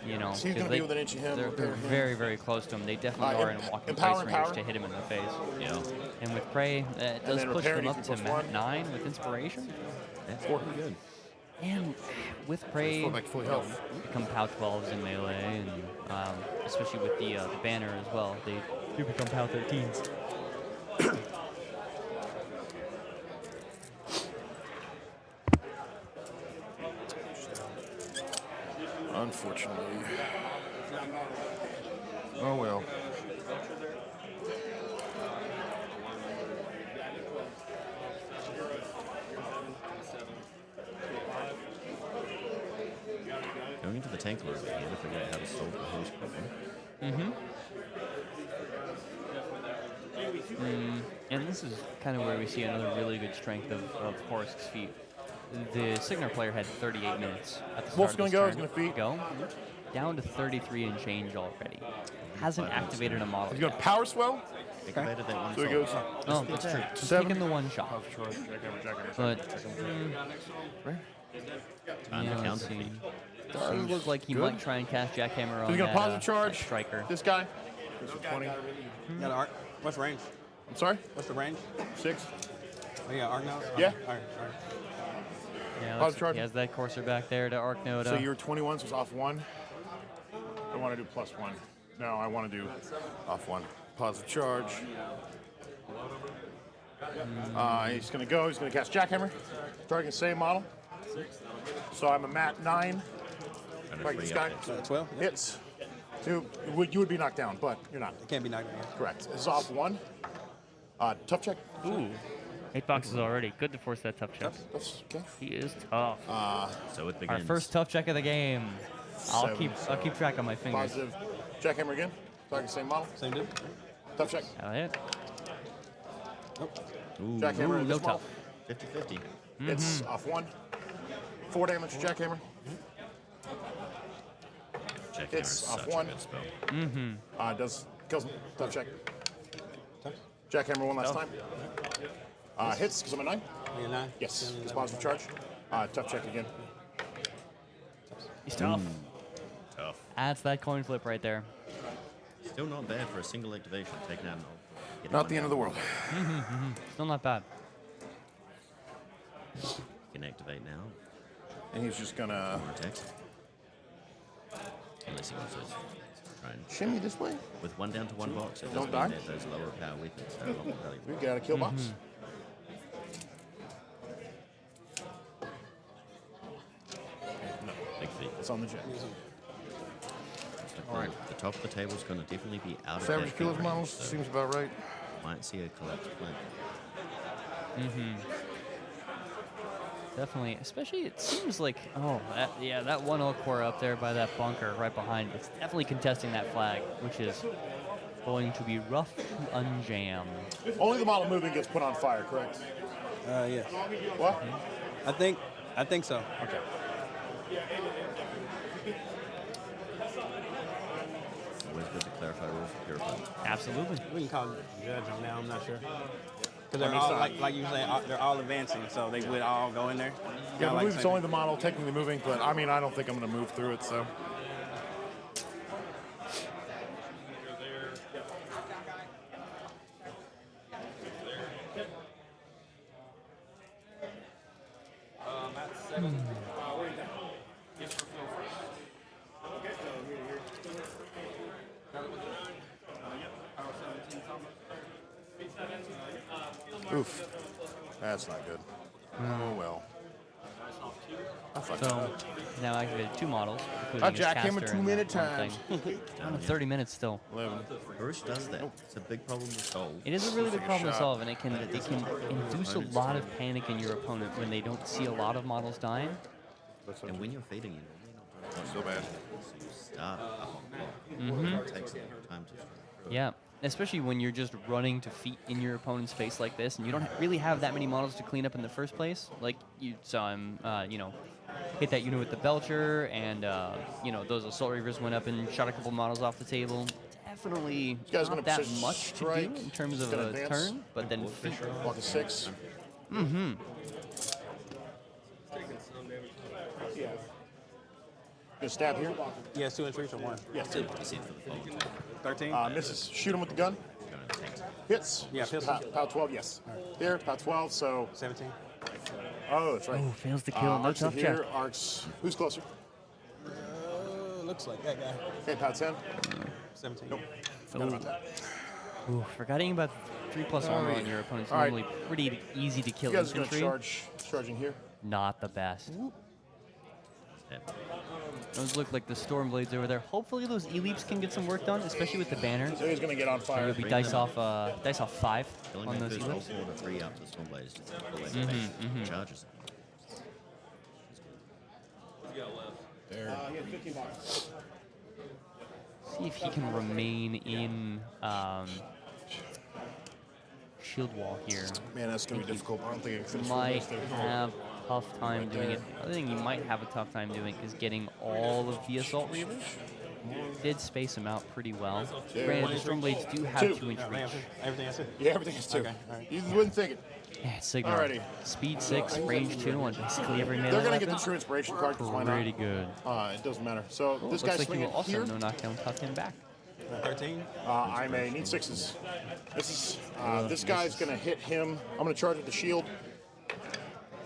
You know, So he's 'cause gonna be within an inch of him, they're repair him. very, very close to him. They definitely are in a walking empower, price range to hit him in the face. Yeah, And with Prey, it does then push repair them it up if to you plus 1. 9 with Inspiration. that's pretty good. And with Prey, Full back, full health. become POW 12s in melee, and especially with the banner as well, they do become POW 13s. Unfortunately. Oh well. Going into the tank a little bit here to figure out how to solve the Horruskh problem. And this is kind of where we see another really good strength of Horrusk's feat. The Signar player had 38 minutes at the start Wolf's of gonna this go, turn he's gonna feat. to go. down to 33 and change already. Hasn't activated a model He's yet. going to power swell. Activated that one. So he goes. Oh, that's true. He's 7. taking the one shot. But Trying to yeah, let's counter see. feed. Does look like he might try and cast Jackhammer So on he's going that, to positive that charge. striker. This guy. Goes for 20. You got an arc. What's range? I'm sorry. What's the range? 6. Oh, yeah, arc now? Yeah. All right. Yeah, Positive charge. he has that courser back there to Arc Node. So your 21s was off 1. I want to do +1. No, I want to do off 1. Positive charge. He's going to go. He's going to cast Jackhammer. Targeting the same model. So I'm a mat 9. Like this guy. 12? Yeah. Hits. You would be knocked down, but you're not. It can't be knocked down. Correct. This is off 1. Tough check. Ooh. 8 boxes already. Good to force that tough check. That's okay. He is tough. So it Our begins. first tough check of the game. I'll 7, keep track on my fingers. Positive. Jackhammer again. Targeting the same model. Same dude? Tough check. That'll hit. Ooh, Jackhammer. Ooh, this no model. tough. 50-50. It's off 1. 4 damage to Jackhammer. Jackhammer It's is off such 1. a good spell. Kills him. Tough check. Jackhammer one last time. Hits because I'm a 9. Yeah, 9? Yes. It's positive charge. Tough check again. He's tough. Tough. That's that coin flip right there. Still not bad for a single activation. Taking out an ult. Getting Not one the end of down. the world. Still not bad. You can activate now. And he's just gonna More attacks. Unless he wants to try and shimmy this way. with 1 down to 1 box, it does Don't mean die. that those lower power weapons are a lot more valuable. We got a kill box. Big feat. It's on the jet. All right. The top of the table is going to definitely be out of Savage that killers feed models range, so seems about right. might see a collapse flank. Definitely. Especially, it seems like, that one Elk core up there by that bunker right behind. It's definitely contesting that flag, which is going to be rough to unjam. Only the model moving gets put on fire, correct? Yes. What? I think so. Okay. Always good to clarify rules for your opponent. Absolutely. We can call it judge them now, I'm not sure. Because I they're mean, all, it's like you say, they're all advancing, so they would all go in there. Yeah, I like believe it's only the model technically moving, but I mean, I don't think I'm going to move through it, so. Oof. That's not good. Oh, well. I fucked So up. now activated 2 models, including his Jackhammer caster 2 and minute that one times. thing. Down to 30 minutes still. 11. Horruskh does that. It's a big problem to solve. It is a really big Take a problem to shot. solve, and it can induce a lot of panic in your opponent when they don't see a lot of models dying. And when you're feeding, you're normally not So bad. so you start up on block. It takes a long time to strike through. Yeah, especially when you're just running to feet in your opponent's face like this, and you don't really have that many models to clean up in the first place. Like you saw him, hit that unit with the Belcher, and those Assault Reavers went up and shot a couple models off the table. Definitely guy's not gonna that precision much to do strike. in terms He's of gonna a advance. turn, but then feet. Walk a 6. Gonna stab here. Yeah, 2 and 3 for 1. Yes. You see it for the fold. 13? Misses. Shoot him with the gun. Going to tank. Hits. Yeah, pistol. Pow 12, yes. Here, pow 12, so. 17? Oh, that's right. Oh, fails to kill. No Arcs to tough here, check. arcs. Who's closer? Looks like that guy. Okay, pow 10. 17. Nope. Forgot about that. Ooh, forgetting about 3+ armor on your opponent's All right. normally pretty easy to kill You guys are gonna infantry. charging here. Not the best. Step. Those look like the Stormblades over there. Hopefully those E-Leaps can get some work done, especially with the banner. So he's gonna get on fire. You'll be dice off 5 Killing on that those first whole E-Leaps. order 3 up to Stormblaze. Just full activation. Charges. There. He has 15 boxes. See if he can remain in shield wall here. Man, that's gonna be difficult. I don't think I can finish Might this. have tough time doing it. The other thing you might have a tough time doing is getting all of the Assault Reavers. Did space them out pretty well. Granted, the Stormblades do have 2-inch reach. Everything I said? Yeah, everything is 2. Okay, all right. You wouldn't think it. Yeah, Signar. Alrighty. Speed 6, range 2 on basically every melee They're going to weapon. get the True Inspiration card, because why not? Pretty good. It doesn't matter. So Cool. this Looks guy's like you swinging will also here. no knockdown tough him back. 13? I may need 6s. This is this guy's going to hit him. I'm going to charge with the shield.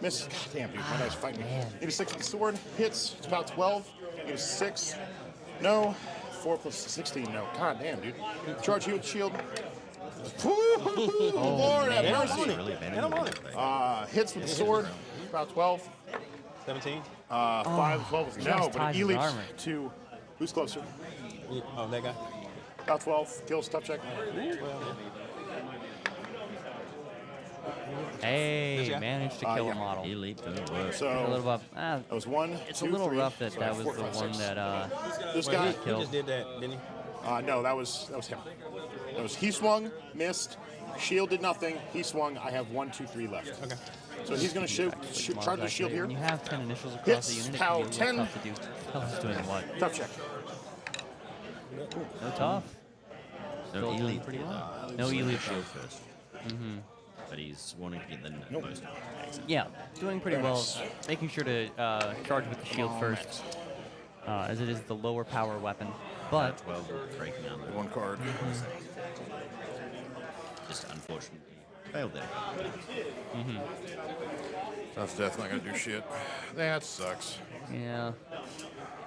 Miss. God damn, dude. My guy's fighting me. Need a 6 with the sword. Hits. It's about 12. Need a 6. No. 4 plus 16. No. God damn, dude. Charge here with the shield. Lord have mercy. Really abandoned it. Hits with the sword. About 12. 17? 5 and 12 is no, just but ties he his leaps armor. to who's closer. Oh, that guy? About 12. Kills. Tough check. Hey, guy? managed to kill yeah. a model. He leaped and it worked. A little So buff. that was 1. It's 2, a little 3, rough that that was 4, the 5, one 6. that This Wait, guy. he just did that, didn't he? No, that was him. That was he swung, missed, shield did nothing. He swung. I have 1, 2, 3 left. Okay. So he's gonna shoot charge the shield here. When you have 10 initials across Hits, the unit, pow, it can be a 10. little tough to do. Tough is doing what? Tough check. No tough. So Still he doing leaped. pretty well. He No was E-leap. shield first. But he's wanting to get the most attacks. Yeah, doing pretty well. Making sure to charge with the shield first, as it is the lower power weapon. But 12 breaking out there. 1 card. Just unfortunately failed there. Tough death not gonna do shit. That sucks. yeah,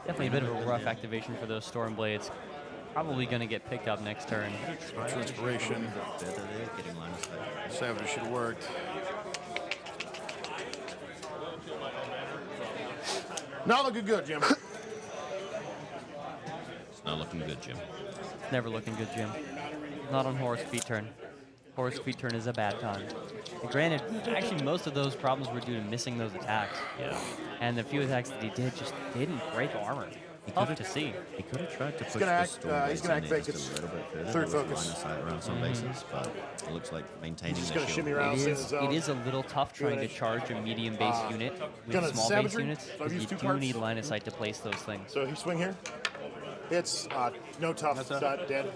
definitely a bit of a rough activation for those Stormblades. Probably going to get picked up next turn. True inspiration. Further there, getting line of sight. Savage should have worked. Not looking good, Jim. It's not looking good, Jim. Never looking good, Jim. Not on Horruskh feet turn. Horruskh feet turn is a bad time. And granted, actually most of those problems were due to missing those attacks. Yeah. And the few attacks that he did just didn't break armor. Tough to see. He could have tried to push gonna the act, storm he's gonna base act in there fake. just a little bit further. Third There was focus. line of sight around some bases, but it looks like maintaining Just the gonna shield. shimmy around. It Stay in is, the zone. it is a little tough trying to Good. charge a medium base unit with gonna small base savagery? units, So I've because you used 2 do cards. need line of sight to place those things. So he swing here. Hits. No tough. Dead.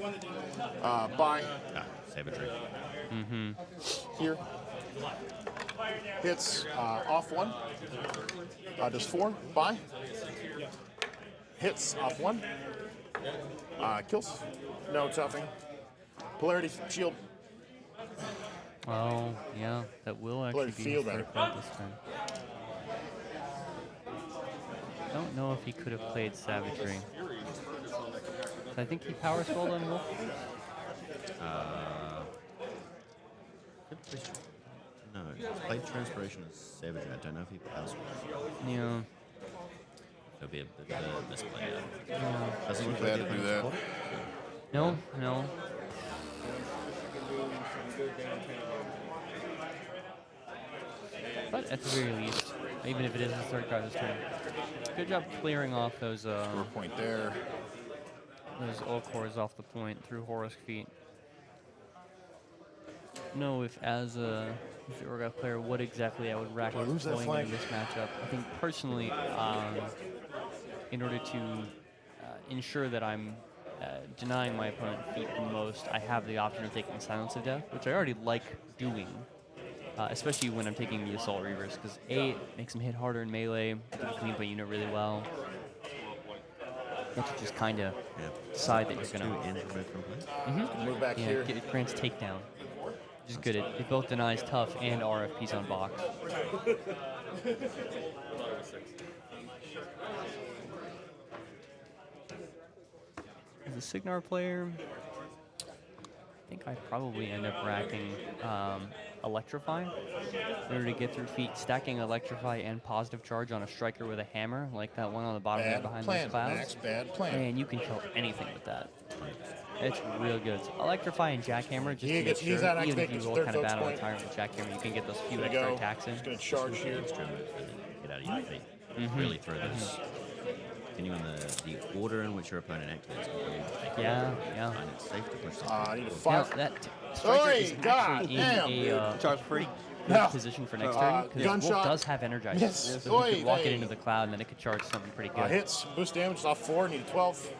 Bye. Ah, savagery. Here. Hits off 1. Does 4. Bye. Hits off 1. Kills. No toughing. Polarity shield. Oh, yeah, that will actually Bloody be feel his better. third card this turn. Don't know if he could have played Savagery. I think he power scrolled on Wolf. Good question. No, he's played Transpiration as Savagery. I don't know if he passed. Yeah. It'll be a bit of a misplay. Doesn't look glad like to the do that. opponent's No, no. But at the very least, even if it is the third card this turn, good job clearing off those Point there. Orcors off the point through Horruskh feet. Know if as a Orgoth player, what exactly I would rack lose that going flag? into this matchup. I think personally, in order to ensure that I'm denying my opponent feet the most, I have the option of taking Silence of Death, which I already like doing, especially when I'm taking the Assault Reavers, because A, it makes them hit harder in melee, you can clean up a unit really well. You have to just kind of decide that you're two going ends removed from play. Move back to, here. it grants takedown, which is good. It both denies tough and RFPs on box. As a Signar player, I think I'd probably end up racking Electrify in order to get through feet, stacking Electrify and Positive Charge on a striker with a hammer, like that one on the bottom right Bad behind plan, those clouds. Max. Bad plan. And you can kill anything with that. It's real good. So Electrify and Jackhammer, just He to make gets- sure, he's not even if activating you his roll third kind of focus bad on the point. Tyrant with Jackhammer, you can get those few There you extra go. attacks in. He's going to charge here. Extra move and then get out of your feet. Really throw those. Continuing the order in which your opponent activates. Yeah, yeah. And it's safe to push this. I need a Now, 5. that striker Oi, is God actually damn, in dude. a Charge free? good No. position for next turn because Wolf gunshot. does have Energizer. Yes. So he Oi, could walk it hey. into the cloud and then it could charge something pretty good. Hits, boost damage, off 4, need a 12.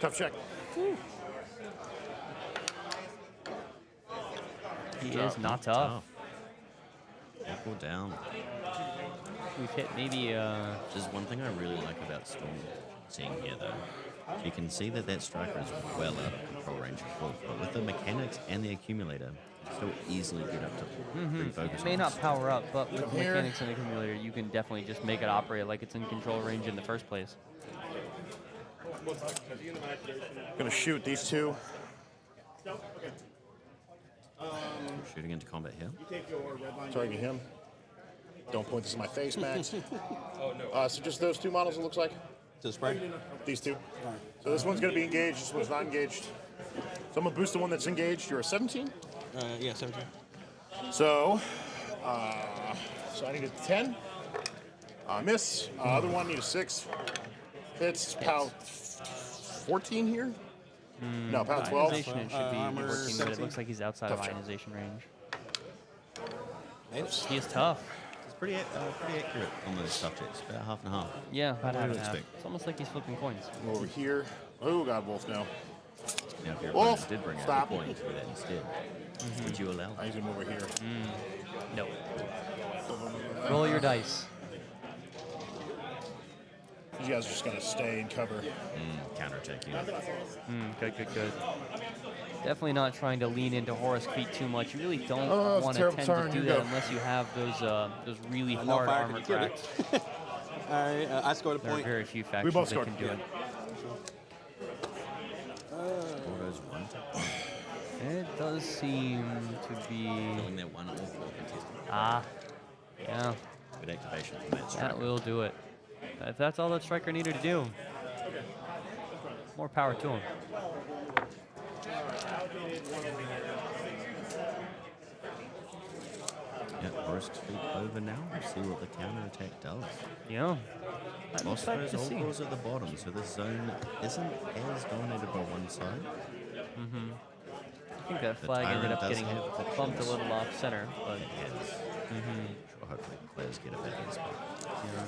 Tough check. He is not tough. Equal down. We've hit maybe There's one thing I really like about Storm seeing here, though. You can see that that striker is well out of control range of Wolf, but with the mechanics and the accumulator, you can still easily get up to refocus. it may on not this. power up, but with Here. mechanics and accumulator, you can definitely just make it operate like it's in control range in the first place. Gonna shoot these two. Shooting into combat here. Target him. Don't point this in my face, Max. So just those two models, it looks like? To spray? These two. So this one's gonna be engaged, this one's not engaged. So I'm gonna boost the one that's engaged. You're a 17? Yeah, 17. So I need a 10. Miss. Other one need a 6. Hits. POW 14 here? No, POW 12. Ionization it should be armor working, but it 17. looks like he's outside of Tough check. ionization range. Natives? He is tough. It's pretty accurate on those subjects, about half and half. Yeah, about half would and half. expect. It's almost like he's flipping coins. Come over here. Oh, God, Wolf, no. Now, if your Wolf, opponent did bring out stop. the coin to do that instead, would you allow I that? need him over here. No. Roll your dice. You guys are just gonna stay and cover. Counterattack you. Good, good, good. Definitely not trying to lean into Horruskh feet too much. You really don't Oh, it's a want to terrible tend turn. to do You that go. unless you have those really No hard fire, armor can you kill it? cracks. All right, I scored a There are point. very few We factions both that scored. can do it. Autos 1 to It does seem to be... killing that one all four contestant. Ah, yeah, Good activation from that that striker. will do it. If that's all that striker needed to do, more power to him. Yeah, Horrusk's feet over now. We'll see what the counterattack does. Yeah, I'm Lost excited those to see. Orgoths at the bottom, so this zone isn't as dominated by one side. I think that The flag ended Tyrant up does getting have bumped a options. little off center, but Yes. Sure, hopefully the players get it back in spot. yeah.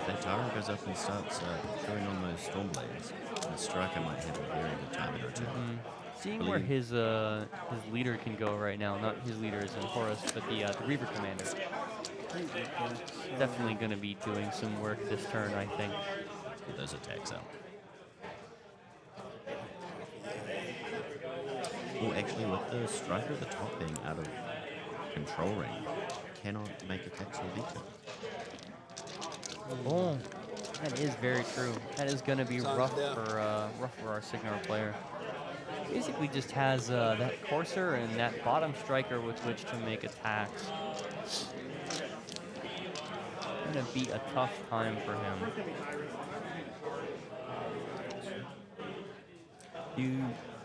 If that Tyrant goes up and starts chewing on those Stormblades, the striker might have a very good time in return. Seeing where his leader can go right now, not his leader is in Horruskh, but the Reaver Commander. Definitely going to be doing some work this turn, I think. Get those attacks out. Well, actually, with the striker at the top being out of control range, cannot make attacks or veto. Oh, that is very true. That is going to be Sounds rough down. for our Signar player. Basically, just has that Courser and that bottom striker with which to make attacks. Going to be a tough time for him. You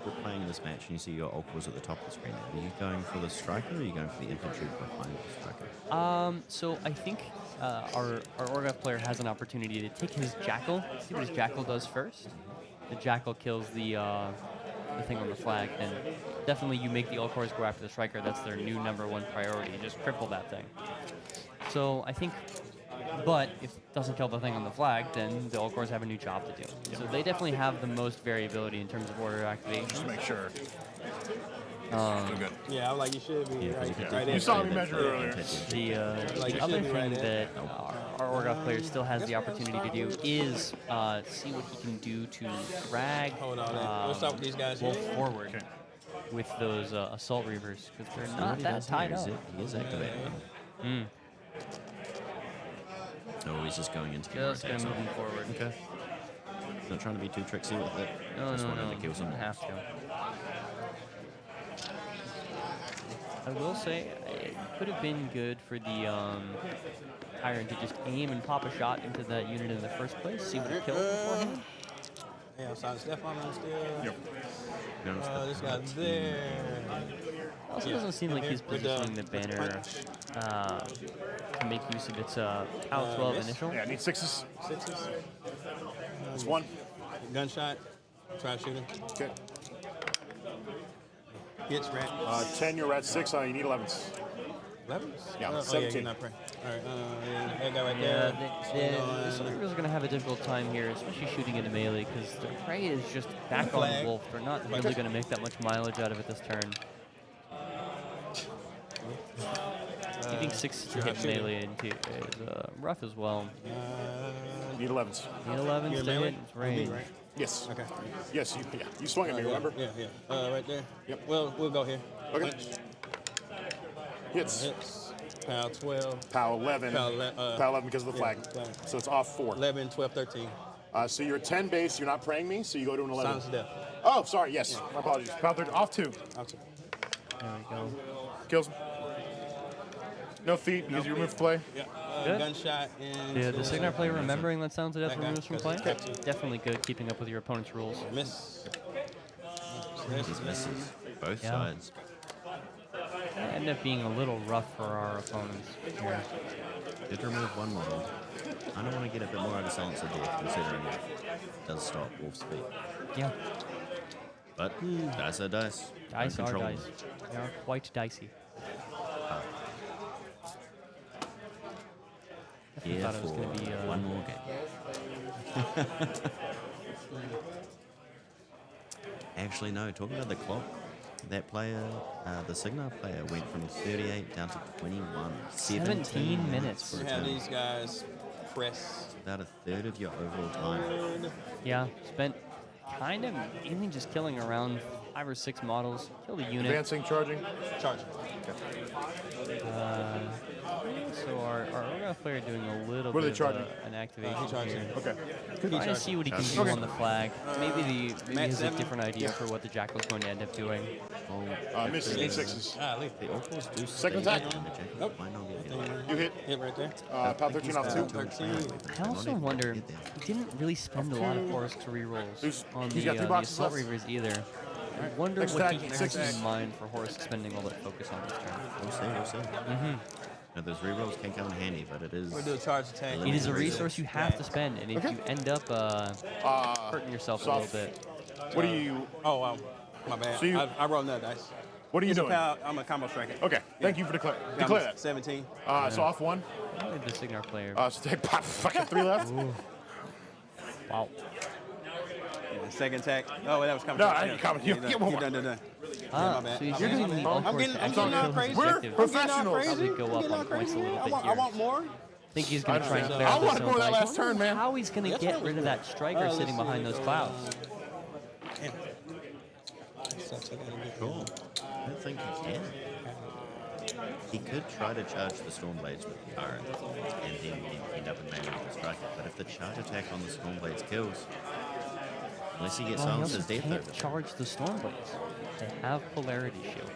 were playing this match and you see your Orgoths at the top of the screen. Are you going for the striker or are you going for the infantry behind the striker? So I think our Orgoth player has an opportunity to take his Jackal, see what his Jackal does first. The Jackal kills the thing on the flag, then definitely you make the All-Cores go after the striker. That's their new #1 priority. Just cripple that thing. So I think, but if it doesn't kill the thing on the flag, then the All-Cores have a new job to do. So they definitely have the most variability in terms of order activation. Just make sure. Yeah, I was like, you should be Yeah, because you right, could right You there. saw me measure earlier. Like, The it other should be right thing there. that our Orgoth player still has the opportunity to do is see what he can do to drag Hold on, let's stop with these guys Wolf here. forward with those Assault Reavers, because they're not He that does tied here, up. He is activating them. No, he's just going into Just going attacks. to move him forward. Okay. Not trying to be too tricksy with it. No, just no, wanted no. to kill Doesn't someone. have to. I will say it could have been good for the Tyrant to just aim and pop a shot into that unit in the first place, see what it kills beforehand. Yeah, so Stefan on still. Yep. To be honest, This the guy team there. It also doesn't seem like he's positioning the banner to make use of its POW 12 miss? initial. Yeah, I need 6s. Sixes. That's 1. Gunshot. Try to shoot him. Okay. Hits rat. 10, you're at 6. You need 11s. 11? Yeah, Oh, 17. you're not praying. All right. That guy right Yeah, there. the Cerebrals are going to have a difficult time here, especially shooting into melee, because their prey is just back on Flag. Wolf. They're not really going to make that much mileage out of it this turn. Keeping 6 to hit melee is rough as well. Need 11s. Need 11s You're to melee? hit its range. Right? Yes. Okay. Yes, you swung at me, remember? Yeah. Right there. Yep. Well, we'll go here. Okay. Punch. Hits. Hits. Pow 12. POW 11. POW POW 11 because of the flag. flag. So it's off 4. 11, 12, 13. So you're 10 base. You're not praying me, so you go to an 11. Silence death. Oh, sorry. Yes. My apologies. POW 13. Off 2. Okay. There we go. Kills him. No feet because you removed play. Yeah. Good. Gunshot and. Yeah, the Signar player remembering that sounds of death That guy. removes from play. Okay. Definitely good keeping up with your opponent's rules. Miss. These misses, both Yeah. sides. End up being a little rough for our opponents here. Did remove one model. I don't want to get a bit more out of Silence of Death, considering it does stop Wolf's feet. Yeah, But dice are dice. dice Don't are control dice. them. They are quite dicey. Definitely Yeah, thought it was for going to be one more game. Actually, no. Talking about the clock, that player, the Signar player, went from 38 down to 21. 17 minutes. for a Have turn. these guys press. About a third of your overall time. Yeah, spent kind of mainly just killing around 5 or 6 models. Killed a unit. Advancing, charging. Charge. So our Orgoth player doing a little What are they bit charging? of an activation charging. here. Okay. Trying to see what he can do on the flag. Maybe he Max has a 7? different idea for what the Jackal's going to end up doing. Misses. Need 6s. Leave. The Oracles do Second stay attack. and the Jackals Nope. might not get hit. You hit. Hit right there. POW 13 off 2. 13. I also wonder, he didn't really spend a lot of Horrusk's rerolls He's- on he's the, got 3 the boxes Assault left. Reavers either. I wonder Next what he attack, has 6s. in mind for Horruskh spending all that focus on this turn. We'll see, we'll see. Now, those rerolls can come in handy, but it is... We'll do a charge attack. It is a resource you have to spend, and if you end up hurting yourself a little soft. bit, What are you? Oh, wow. My bad. So you- I rolled another dice. What are you It's a doing? pow. I'm a combo striker. Okay. Thank you for declare that. 17. So off 1. probably the Signar player. So take fucking 3 left. Wow. Second attack. Oh, that was coming. No, I ain't coming. You You're get one more. done. Done. Ah, my bad. so he's You're using getting- the I'm Encore getting- to I'm getting actually all kill his crazy. We're objective. professionals. Probably go up on points a little bit I here. want more. I think he's going to try and clear I out wanted this more of that zone. last turn, man. How he's going to get rid of that striker sitting behind those clouds. Cool. I don't think he can. He could try to charge the Stormblades with the Iron and then end up in melee with the Striker, but if the charge attack on the Stormblades kills, unless he gets Well, he Silence also as Death can't over charge the Stormblades. They have Polarity Shield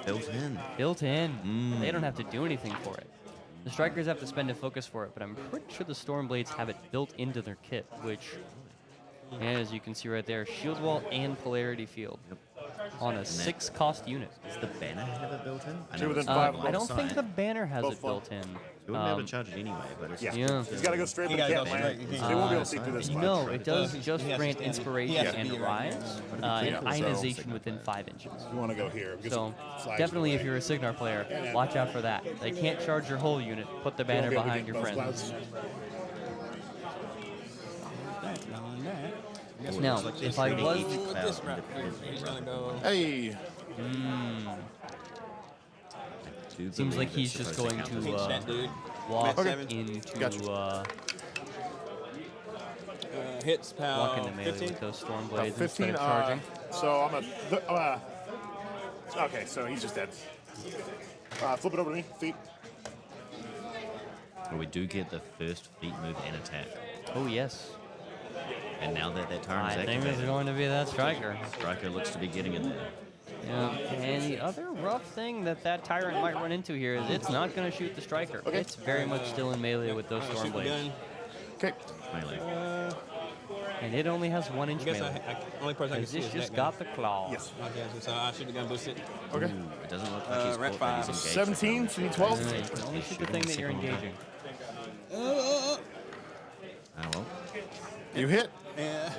built in. built in, and they don't have to do anything for it. The Strikers have to spend a focus for it, but I'm pretty sure the Stormblades have it built into their kit, which, as you can see right there, Shield Wall and Polarity Field on a 6-cost unit. Does the banner have it built in? I Two know within it's 5 on I the don't think side. the banner has Both it built in. You wouldn't be able to charge it anyway, but it's just Yeah. He's got to go straight, but He he gotta can't go land. straight. He won't be able to see through this. No, it does He just has to grant stand. inspiration He has to and be right rise there. and so- ionization within 5 inches. You want to go here. because So the flag's definitely, away. if you're a Signar player, watch out for that. They can't charge your whole unit. Put the You won't banner be able to behind get your those friends. clouds. Now, like if they're I treating was, each With cloud this route, independently. he's gonna go. Hey. Do seems like believe he's it's just supposed going count as to Pinch that dude. walk Okay. into Gotcha. Hits pow. walk into melee 15. with those Stormblades 15. instead of charging. So I'm a. Okay, so he's just dead. Flip it over to me. Feet. Well, we do get the first feet move and attack. Oh yes, And now that that turn is I think it's activated, going to be that Striker. Striker looks to be getting in there. Yeah. And the other rough thing that Tyrant might run into here is it's not going to shoot the Striker. Okay. It's very much still in melee with those Shoot the Stormblades. gun. Okay. Melee. And it only has 1 inch I guess melee. only person I can Because see this is just that got the claw. Yes. guy. Okay, so I shoot the gun, boost it. Okay. Ooh, it doesn't look like he's red caught, but he's five. engaged. 17. So you need You 12. can only shoot the thing that you're engaging. Oh, well. You hit. Yeah.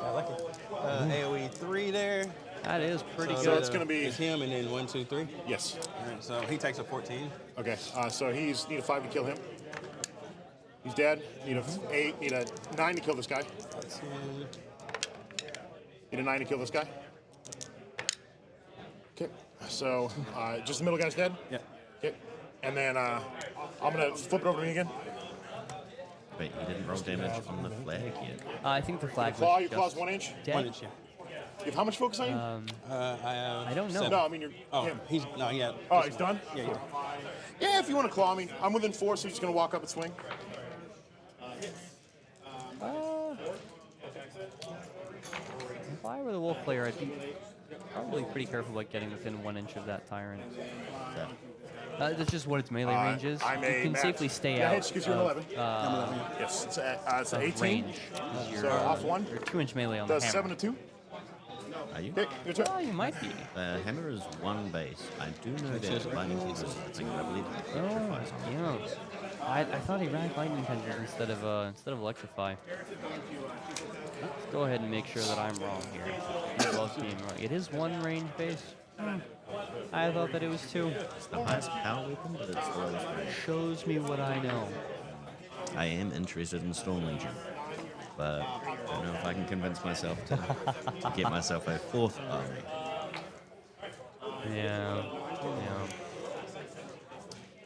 I like it. AoE 3 there. That is pretty So good. it's gonna be- It's him and then 1, 2, 3. Yes. All right, so he takes a 14. Okay. So he's need a 5 to kill him. He's dead. Need a 8. Need a 9 to kill this guy. That's him. Need a 9 to kill this guy. Okay. So just the middle guy's dead. Yeah. Okay. And then I'm gonna flip it over to me again. Wait, he didn't roll damage on the flag yet. I think the flag Claw. was Your claw's just 1 inch. dead. 1 inch, yeah. You have how much focus on you? I have. I don't know. 7. No, I mean you're Oh, him. he's no, yeah. Oh, he's done. Yeah, yeah. Yeah, if you want to claw me, I'm within 4, so he's just gonna walk up and swing. If I were the wolf player, I'd be probably pretty careful about getting within 1 inch of that tyrant. That's just what its melee range is. I'm You a can match. safely stay Yeah, out hits gives you an of, 11. Yes, it's of 18. range. So off 1. Your 2-inch melee on the Does hammer. 7 to 2. Are you? Okay, your turn. Oh, you might be. Hammer is 1 base. I do know that lightning tendrils is the thing that I believe in. Electrifies on. Yeah. I thought he ran lightning tendrils instead of electrify. Let's go ahead and make sure that I'm wrong here. You're both being wrong. It is 1 range base. I thought that it was 2. It's the highest power weapon, but it's the lowest range. Shows me what I know. I am interested in Storm Legion, but I don't know if I can convince myself to get myself a 4th army. Yeah.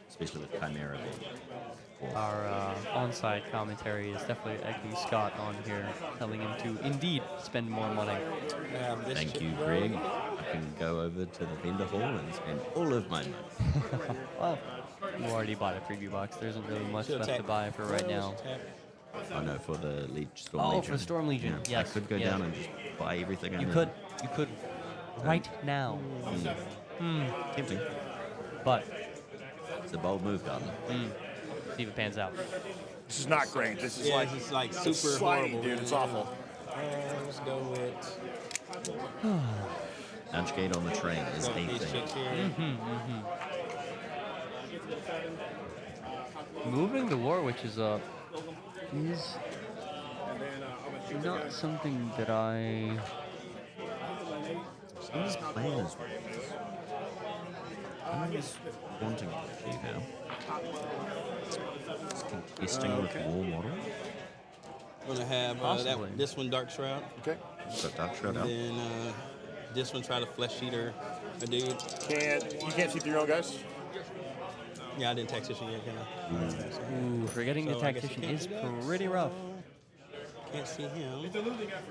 Especially with Chimera being 4th. Our on-site commentary is definitely egging Scott on here, telling him to indeed spend more money. Thank you, Greg. I can go over to the vendor hall and spend all of my money. Well, you already bought a preview box. There isn't really much Should left to attack. buy for right now. Oh no, for the Storm Oh, Legion. for Storm Legion, Yeah, yes, I could go yeah. down and just buy everything I You need. could, right now. Tempting. But It's a bold move, Garden. see if it pans out. This is not great. This is Yeah, like it's like it's super slidey, horrible. dude. It's awful. Let's go with Nudge gate on the train is a these thing. chicks here. Moving the War Witches up is not something that I... His plan is right. He's wanting to achieve now. He's contesting with war models. We're gonna have Possibly. this one Dark Shroud, Okay. So Dark Shroud out. then this one try to Flesh Eater a dude. You can't see through your own guys. Yeah, I didn't tactician yet, can I? Ooh, forgetting the So I guess you tactician can't is do that. pretty rough. Can't see him.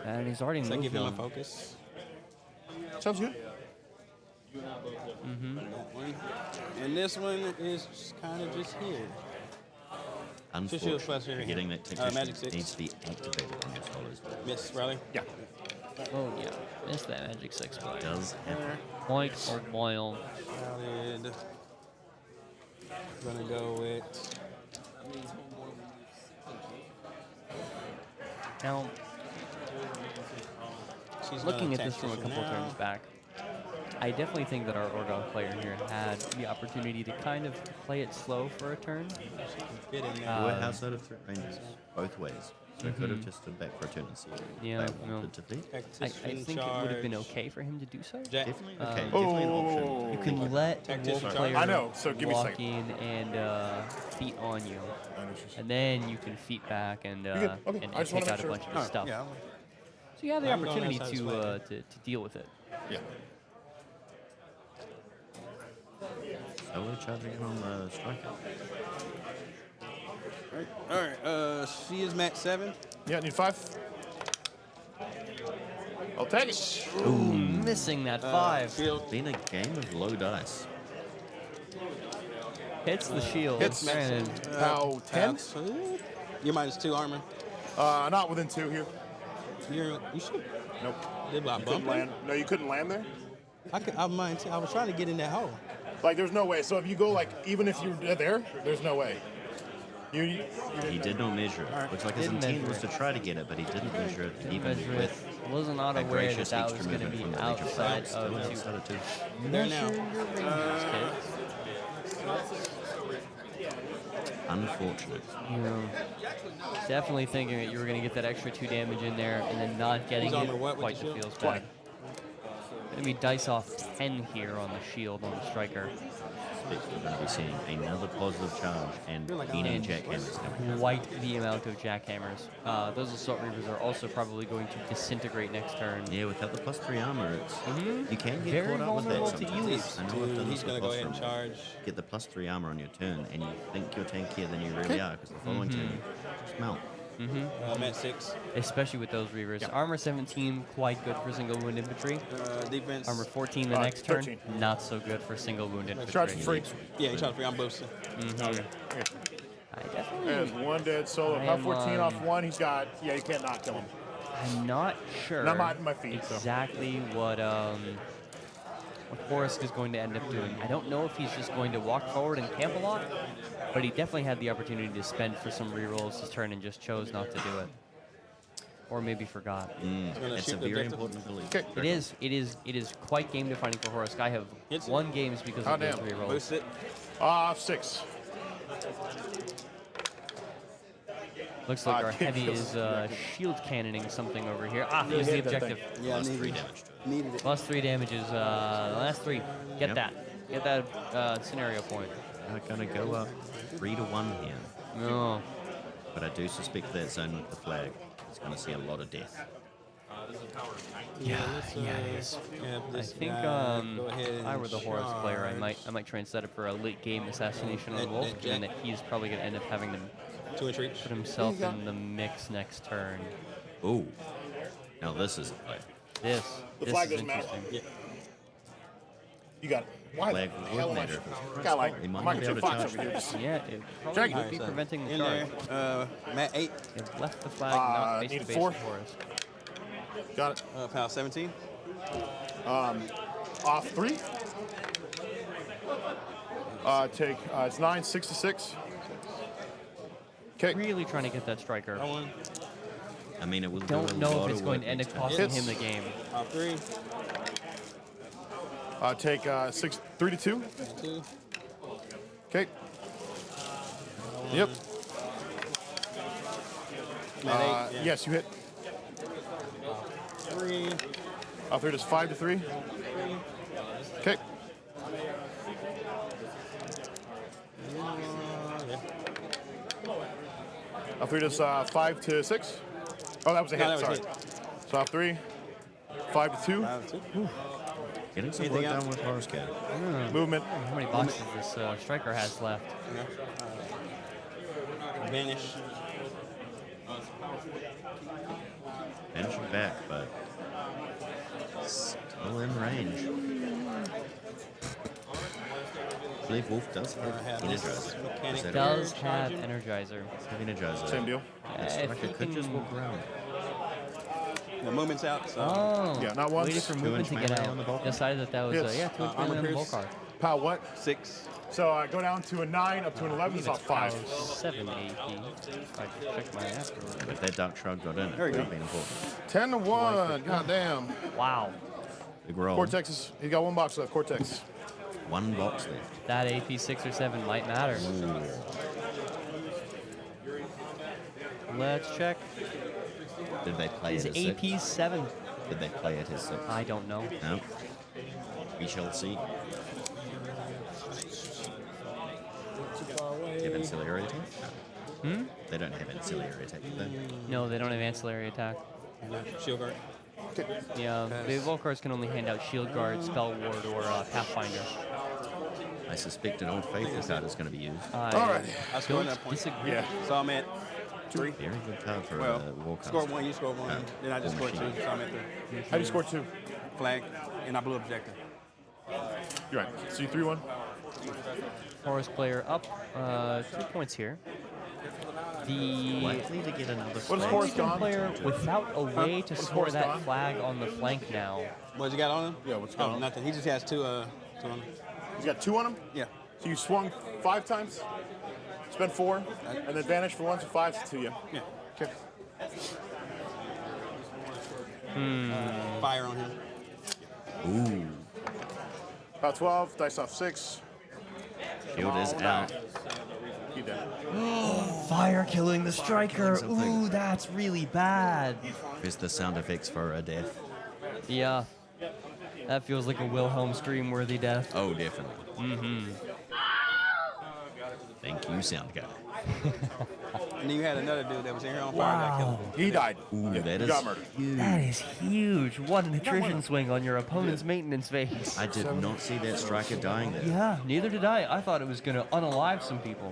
And he's already So I moved give him my them. focus. Sounds good. That one. And this one is kind of just here. Unfortunately, Flesh Eater. getting that tactician Magic 6. needs to be activated on your solos. Miss Riley. Yeah. Oh yeah, missed that magic 6 by Does happen. point or boil. Shrouded. Gonna go with Now, she's looking gonna at this from a tactician couple now. turns back, I definitely think that our Orgoth player here had the opportunity to kind of play it slow for a turn. Fit in there. We're outside of threat ranges, both ways. So could have just stood back for a turn and see if Yeah, they wanted to feed. I Tactician think it would have been charge. okay for him to do so. Jack. Definitely, okay, definitely an option. You can let the Tactician wolf charge. player I know, so give me a walk second. in and feet on you, and then you can feet back and good. Okay, and I just wanna take make out a sure. bunch of his Alright, stuff. yeah. So you have the I'm going opportunity outside this to, way. to deal with it. Yeah. Solo charging in on the striker. All right. She is max 7. Yeah, need 5. I'll take it. Missing that 5. Shield. Been a game of low dice. Hits the shield. Hits max Granted, 7. How 10? You're -2 armor. Not within 2 here. You should. Nope. Did I You couldn't bump land. No, you couldn't land there. I was trying to get in that hole. Like, there's no way. So if you go, like, even if you're there, there's no way. You He did not measure it. Looks like his Didn't intent measure was to it. try to get it, but he didn't measure it even measure it. with Was not a aware that gracious that extra was going to movement be from the Legion outside Flags. Still of outside of 2. There now. Measure your ranges, kids. Unfortunate. You know, definitely thinking that you were going to get that extra 2 damage in there and then not getting Who's armor it what with quite the the shield? feels bad. Gonna be dice off 10 here on the shield on the striker. We're going to be seeing another positive charge and any jackhammers coming. Quite the amount of jackhammers. Those assault reavers are also probably going to disintegrate next turn. Yeah, without the +3 armor, it's you can get Very caught up with vulnerable that to sometimes. Ewes. I know I've done He's this going with to go ahead and Osram. charge. Get the +3 armor on your turn, and you think you're tankier than you really are, because the following turn you just melt. I'm at 6. Especially with those reavers. Armor 17, quite good for single wound infantry. Defense. Armor 14 the next turn, 13. not so good for single wound infantry. Charge for free. Yeah, he charged free. I'm boosting. I definitely, There's one dead solo. I About am, 14 off one. He's got. Yeah, you can't not kill him. I'm not sure And I'm out in my feet, so. exactly what Horruskh is going to end up doing. I don't know if he's just going to walk forward and camp a lot, but he definitely had the opportunity to spend for some rerolls this turn and just chose not to do it. Or maybe forgot. It's a very important ability. Okay. It is quite game defining for Horruskh. I have Hits it. won games because of those damn. rerolls. Boost it. 6. Looks like our kick heavy kills. is shield cannoning something over here. Here's the hit that objective. Yeah, Plus needed 3 it. damage to it. Needed it. Plus 3 damages. Last 3. Get Yep. that. Get that scenario point. I'm going to go up 3 to 1 here, No. but I do suspect that zone with the flag is going to see a lot of death. Yeah, it is. Yeah, I this think guy, go ahead if I were the and Horruskh player, charge. I might try and set up for a late game assassination on Wolf, Jack. given that he's probably going to end up having to 2 inch reach. put himself in the mix next turn. Ooh. Now this is a play. This flag is doesn't matter. interesting. You got it. Why Flag the would hell am I? matter if it's Got like He might Michael be able J. to Fox charge over here. Just Yeah, it probably Drag would it. be preventing the In charge. there. Matt 8. They've left the flag not face to needed face 4. with Horruskh. got it. Pound 17. Off 3. Take. It's 9, 6 to 6. Okay. Really trying to get that striker. That one. I mean, it will do Don't a know lot if it's of going work to end up next turn. costing Hits. him the game. Pound 3. Take 3 to 2. 2. Okay. Yep. Matt 8. Yes, you hit. 3. Off 3 is 5 to 3. Okay. Off 3 is 5 to 6. Oh, that was a hit. No, that was Sorry. hit. So off 3, 5 to 2. 2. Getting some Anything work else? done with Horruskh. Movement. How many boxes this striker has left? Vanish. Finishing back, but still in range. I believe Wolf does have Energizer. Mechanic Is that Does Charge have him. Energizer. Energizer. Same deal. That If striker he could just can- walk around. The movement's out. So Oh. Yeah, not once. Waited for movement to 2-inch get melee on the out. Vulcan? Decided that was, Hits. 2-inch Armor melee on the pierce. Volcar. Pow what? 6. So go down to a 9, up to an 11. It's off 5. 7 AP. I checked my app earlier. If that Dark Shrug got in, it There would you have go. been important. 10 to 1. God damn. Wow. Big roll. Cortex is. He got 1 box left. Cortex. 1 box left. That AP 6 or 7 might matter. Let's check. Did they play Is it as AP 6? 7? Did they play it as 6? I don't know. No. We shall see. Do you have ancillary attack? Hmm? They don't have ancillary attack, do they? No, they don't have ancillary attack. Shield guard. Yeah, the Volcars can only hand out Shield Guard, Spell Ward, or Pathfinder. I suspect an Old Faithful card is going to be used. All right. I scored Don't that point. disagree. Yeah. So I'm at 3. Very good card for Well, a Warcaster. scored 1, you scored 1. Then I just scored 2, Warmachine. so I'm at 3. How do you score 2? Flag, and I blew objective. You're right. So you 3-1. Horruskh player up 2 points here. The Likely to get another What is flag. Horruskh Viking gone? player without a way to What's score Horruskh that gone? flag on the flank now. What you got on him? Yeah, what's Oh, going on? nothing. He just has 2 on him. He's got 2 on him. Yeah. So you swung 5 times. Spent 4, and then vanished for 1, so 5 to you. Yeah. Okay. Fire on him. Ooh. About 12. Dice off 6. Shield is out. He dead. Fire killing the striker. Something. Ooh, that's really bad. Here's the sound effects for a death. Yeah, That feels like a Wilhelm scream-worthy death. Oh, definitely. Mm-hmm. Thank you, sound guy. And then you had another dude that was in here on fire got killed. He died. Ooh, Yeah, that he is got murdered. huge. That is huge. What an attrition swing on your opponent's maintenance phase. I did not see that striker dying there. Yeah, neither did I. I thought it was going to unalive some people.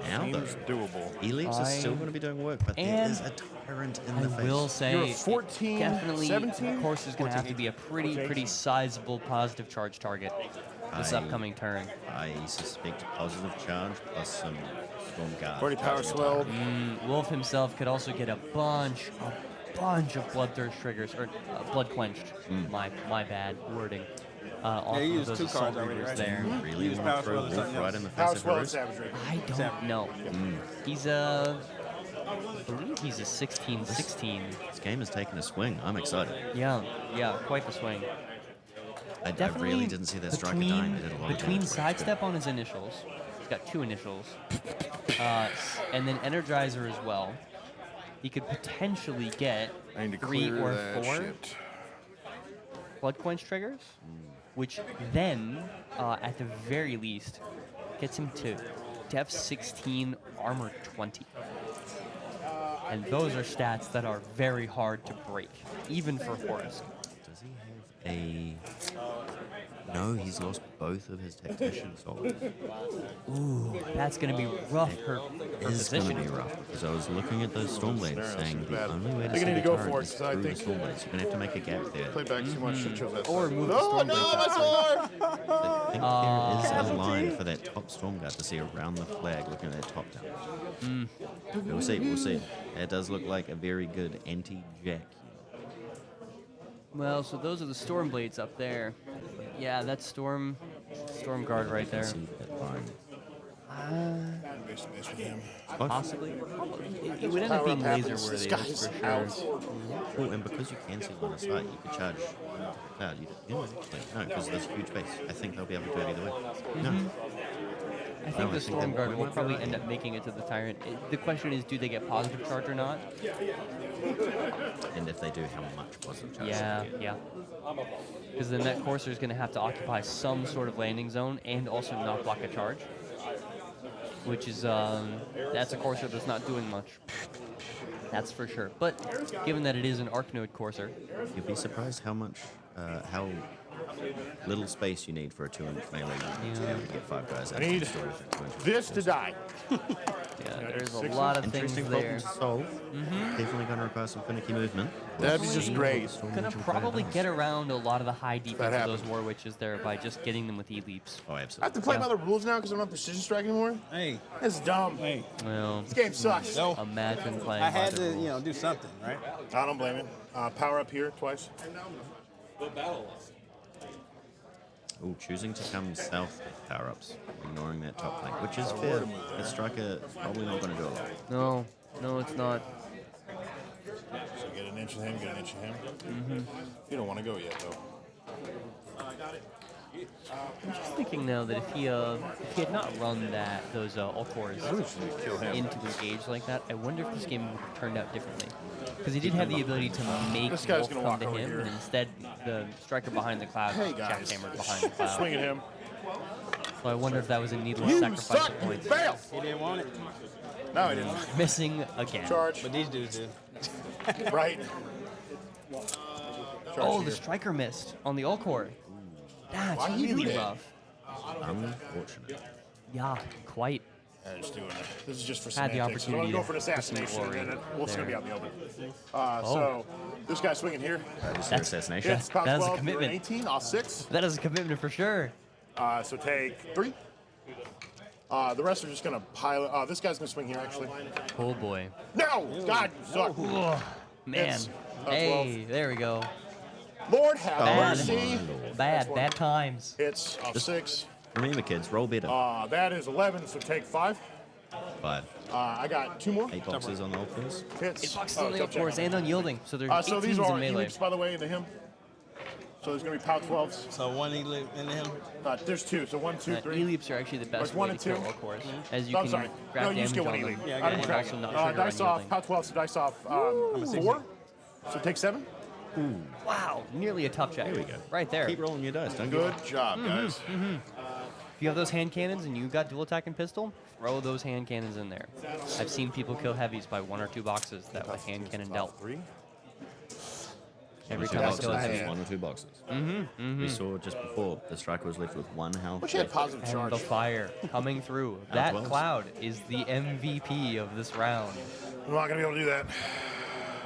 Now, though, Seems doable. Elips are still going to be doing work, but there And is a tyrant in I the face. will say, You're 14, definitely, 17? of course, there's going to have to be a pretty sizable positive charge target this upcoming turn. I suspect positive charge plus some storm guard. 40 power swelled. Wolf himself could also get a bunch of bloodthirst triggers, or blood quenched. My bad wording. Off he of used those 2 assault cards already, readers right? there. Really Use want to power throw swell or Wolf something right else. in the Power face of swell and Horruskh? savage rate. I don't know. He's I believe he's a 16-16. This game has taken a swing. I'm excited. Yeah, quite the swing. I Definitely really didn't see that striker dying. They did a lot of between damage. sidestep on his initials, he's got 2 initials, and then Energizer as well. He could potentially get I need to 3 clear or that 4 shit. blood quench triggers, which then, at the very least, gets him to def 16, armor 20. And those are stats that are very hard to break, even for Horruskh. Does he have a... No, he's lost both of his tactician souls. Ooh, that's going to be rough for It's going to position. be rough because I was looking at those Stormblades saying the bad. only way to They're gonna save need to go a turret for it, is 'cause I through the think- Stormblades. You're going to have to make a gap there. Play back too much. Shit shows that Or side. move the No, Stormblade no, back. my sword! I think there is a line for that top Stormguard to see around the flag looking at that top down. We'll see, we'll see. It does look like a very good anti-jack. Well, so those are the Stormblades up there. Yeah, that's Storm Guard right there. See that line. Base to base with him. Possibly. It would end up being laser This worthy, guy's for out. sure. Oh, and because you can see line of sight, you could charge cloud. No, because there's a huge base. I think they'll be able to do it either way. No. I think No, I the think Storm that Guard we will might be probably right. end up making it to the Tyrant. The question is, do they get positive charge or not? And if they do, how much positive charge? Yeah. Because then that Courser is going to have to occupy some sort of landing zone and also not block a charge. Which is, that's a Courser that's not doing much. That's for sure. But given that it is an Arc Node Courser, You'd be surprised how much, how little space you need for a 2-inch melee unit to be able to get 5 guys out. I need of the story for 2 inches. This to die. yeah, there's a lot of things Interesting problem there. to solve. Definitely going to require some finicky movement. That'd be just great. Gonna probably get around a lot of the high defense of those happened. War Witches there by just getting them with E-Leaps. Oh, I have absolutely. to play by the rules now because I'm not precision strike anymore. Hey, That's dumb. hey. Well, This game sucks. No, imagine playing. I by had the to, rules. do something, right? I don't blame it. Power up here twice. What battle loss? Oh, choosing to come south with power-ups, ignoring that top flank, which is fair. The striker is probably not going to do a lot. No, it's not. So get an inch of him, get an inch of him. You don't want to go yet, though. I'm just thinking now that if he had not run those Ulcors Kill him. into engage like that, I wonder if this game would have turned out differently. Because he did have the ability to make This guy's Wolf gonna come walk to over him, here. and instead the striker behind the cloud Hey, guys. jackhammered behind the cloud. Swing at him. So I wonder if that was a needless You sacrifice suck. of You points. fail. He didn't want it, No, he didn't. Missing again. Charge. but these dudes did. Right. Oh, Charge the here. striker missed on the Ulcor. That's Why you do really that? rough. Unfortunate. Yeah, quite. I'm just doing it. This is just for Had the semantics. I'm opportunity going to go for an to put some assassination, glory and then Wolf's going to be there. out in the open. So this guy's swinging here. That is their That's- assassination. It's about That is a 12, commitment. 18, off 6. That is a commitment for sure. So take 3. The rest are just going to pile it. This guy's going to swing here, actually. Oh boy. No! God, you suck. Ugh, man. It's a Hey, there we go. Lord have Bad. mercy. Bad times. It's off 6. Remember, kids, roll better. That is 11, so take 5. 5. I got 2 more. 8 boxes on the old piece. Hits. It bucks on the double check. course and unyielding, so there's 18s So these are in all melee. E-leaps, by the way, into him. So there's going to be POW 12s. So one he lived into him. There's 2, so 1, 2, 3. E-leaps are actually the best There's 1 way and to 2. kill Ulcors, as you I'm can sorry. grab No, you damage just get one on them, E-leap. Yeah, I and got also one. not trigger Dice off, unyielding. POW 12, so dice off 4. So take 7. Wow, nearly a tough check. There we go. Right there. Keep rolling your dice. Don't give Good up. job, guys. If you have those hand cannons and you've got dual attack and pistol, throw those hand cannons in there. I've seen people kill heavies by 1 or 2 boxes that were hand cannon dealt. 3. Every Two time I boxes, kill a bad. heavy. just 1 or 2 boxes. We saw just before the striker was left with 1 health. Wish he had left. positive And charge. the fire coming through. That 12s. cloud is the MVP of this round. I'm not going to be able to do that.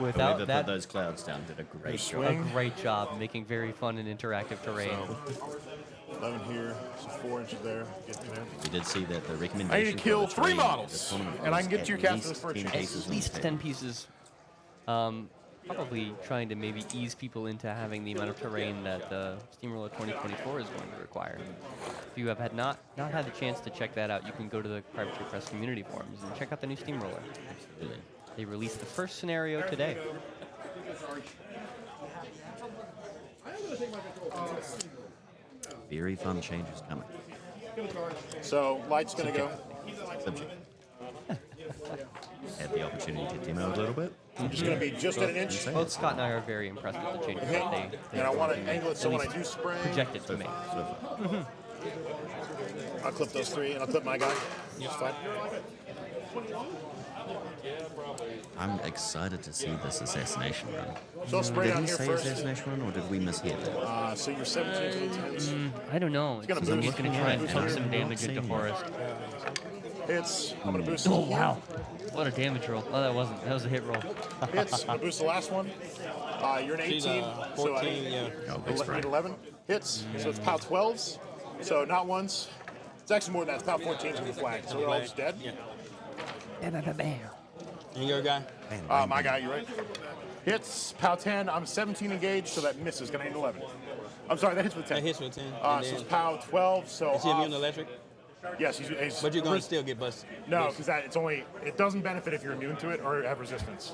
Without Whoever that, put those clouds down did a great Good job. a swing. great job making very fun and interactive terrain. So, 11 here, so 4 inches there. Get me there. We did see that the recommendation. I need to for kill the 3 terrain models, this tournament and I was can get at 2 casters least for a 10 chance. pieces At on least the 10 pieces. Probably trying to maybe ease people into having the amount of terrain that Steamroller 2024 is going to require. If you have not had the chance to check that out, you can go to the Private Tree Press community forums and check out the new Steamroller. Absolutely. They released the first scenario today. Very fun changes coming. So, light's going to go. Subject. Had the opportunity to demo a little bit. It's going to be just at an inch. Both Scott and I are very impressed with the changes that they And I want to angle it so when I do spray, projected to make. So far. I'll clip those 3 and I'll clip my guy. It's fine. I'm excited to see this assassination run. So I'll spray Did down he here say first. assassination run, or did we mishear that? So you're 17 to the 10s. I don't know. gonna I'm boost. looking to try and Yeah, poke and some I'm damage into seeing Horruskh. Hits. I'm going to boost Oh, it. wow. What a damage roll. Oh, that wasn't. That was a hit roll. Hits. I'm going to boost the last one. You're an 18. She's so I 14, need, yeah. Oh, big need spray. 11. Hits. So it's POW 12s. So not once. It's actually more than that. It's POW 14s with the flag. So they're all just dead. Yeah. Bam. And your guy? My guy, you right? Hits. POW 10. I'm 17 engaged, so that misses. Going to need 11. I'm sorry, that hits with 10. That hits with 10. So it's POW 12. So Is he immune to electric? yes, he's But you're going to still get busted. No, because it doesn't benefit if you're immune to it or have resistance.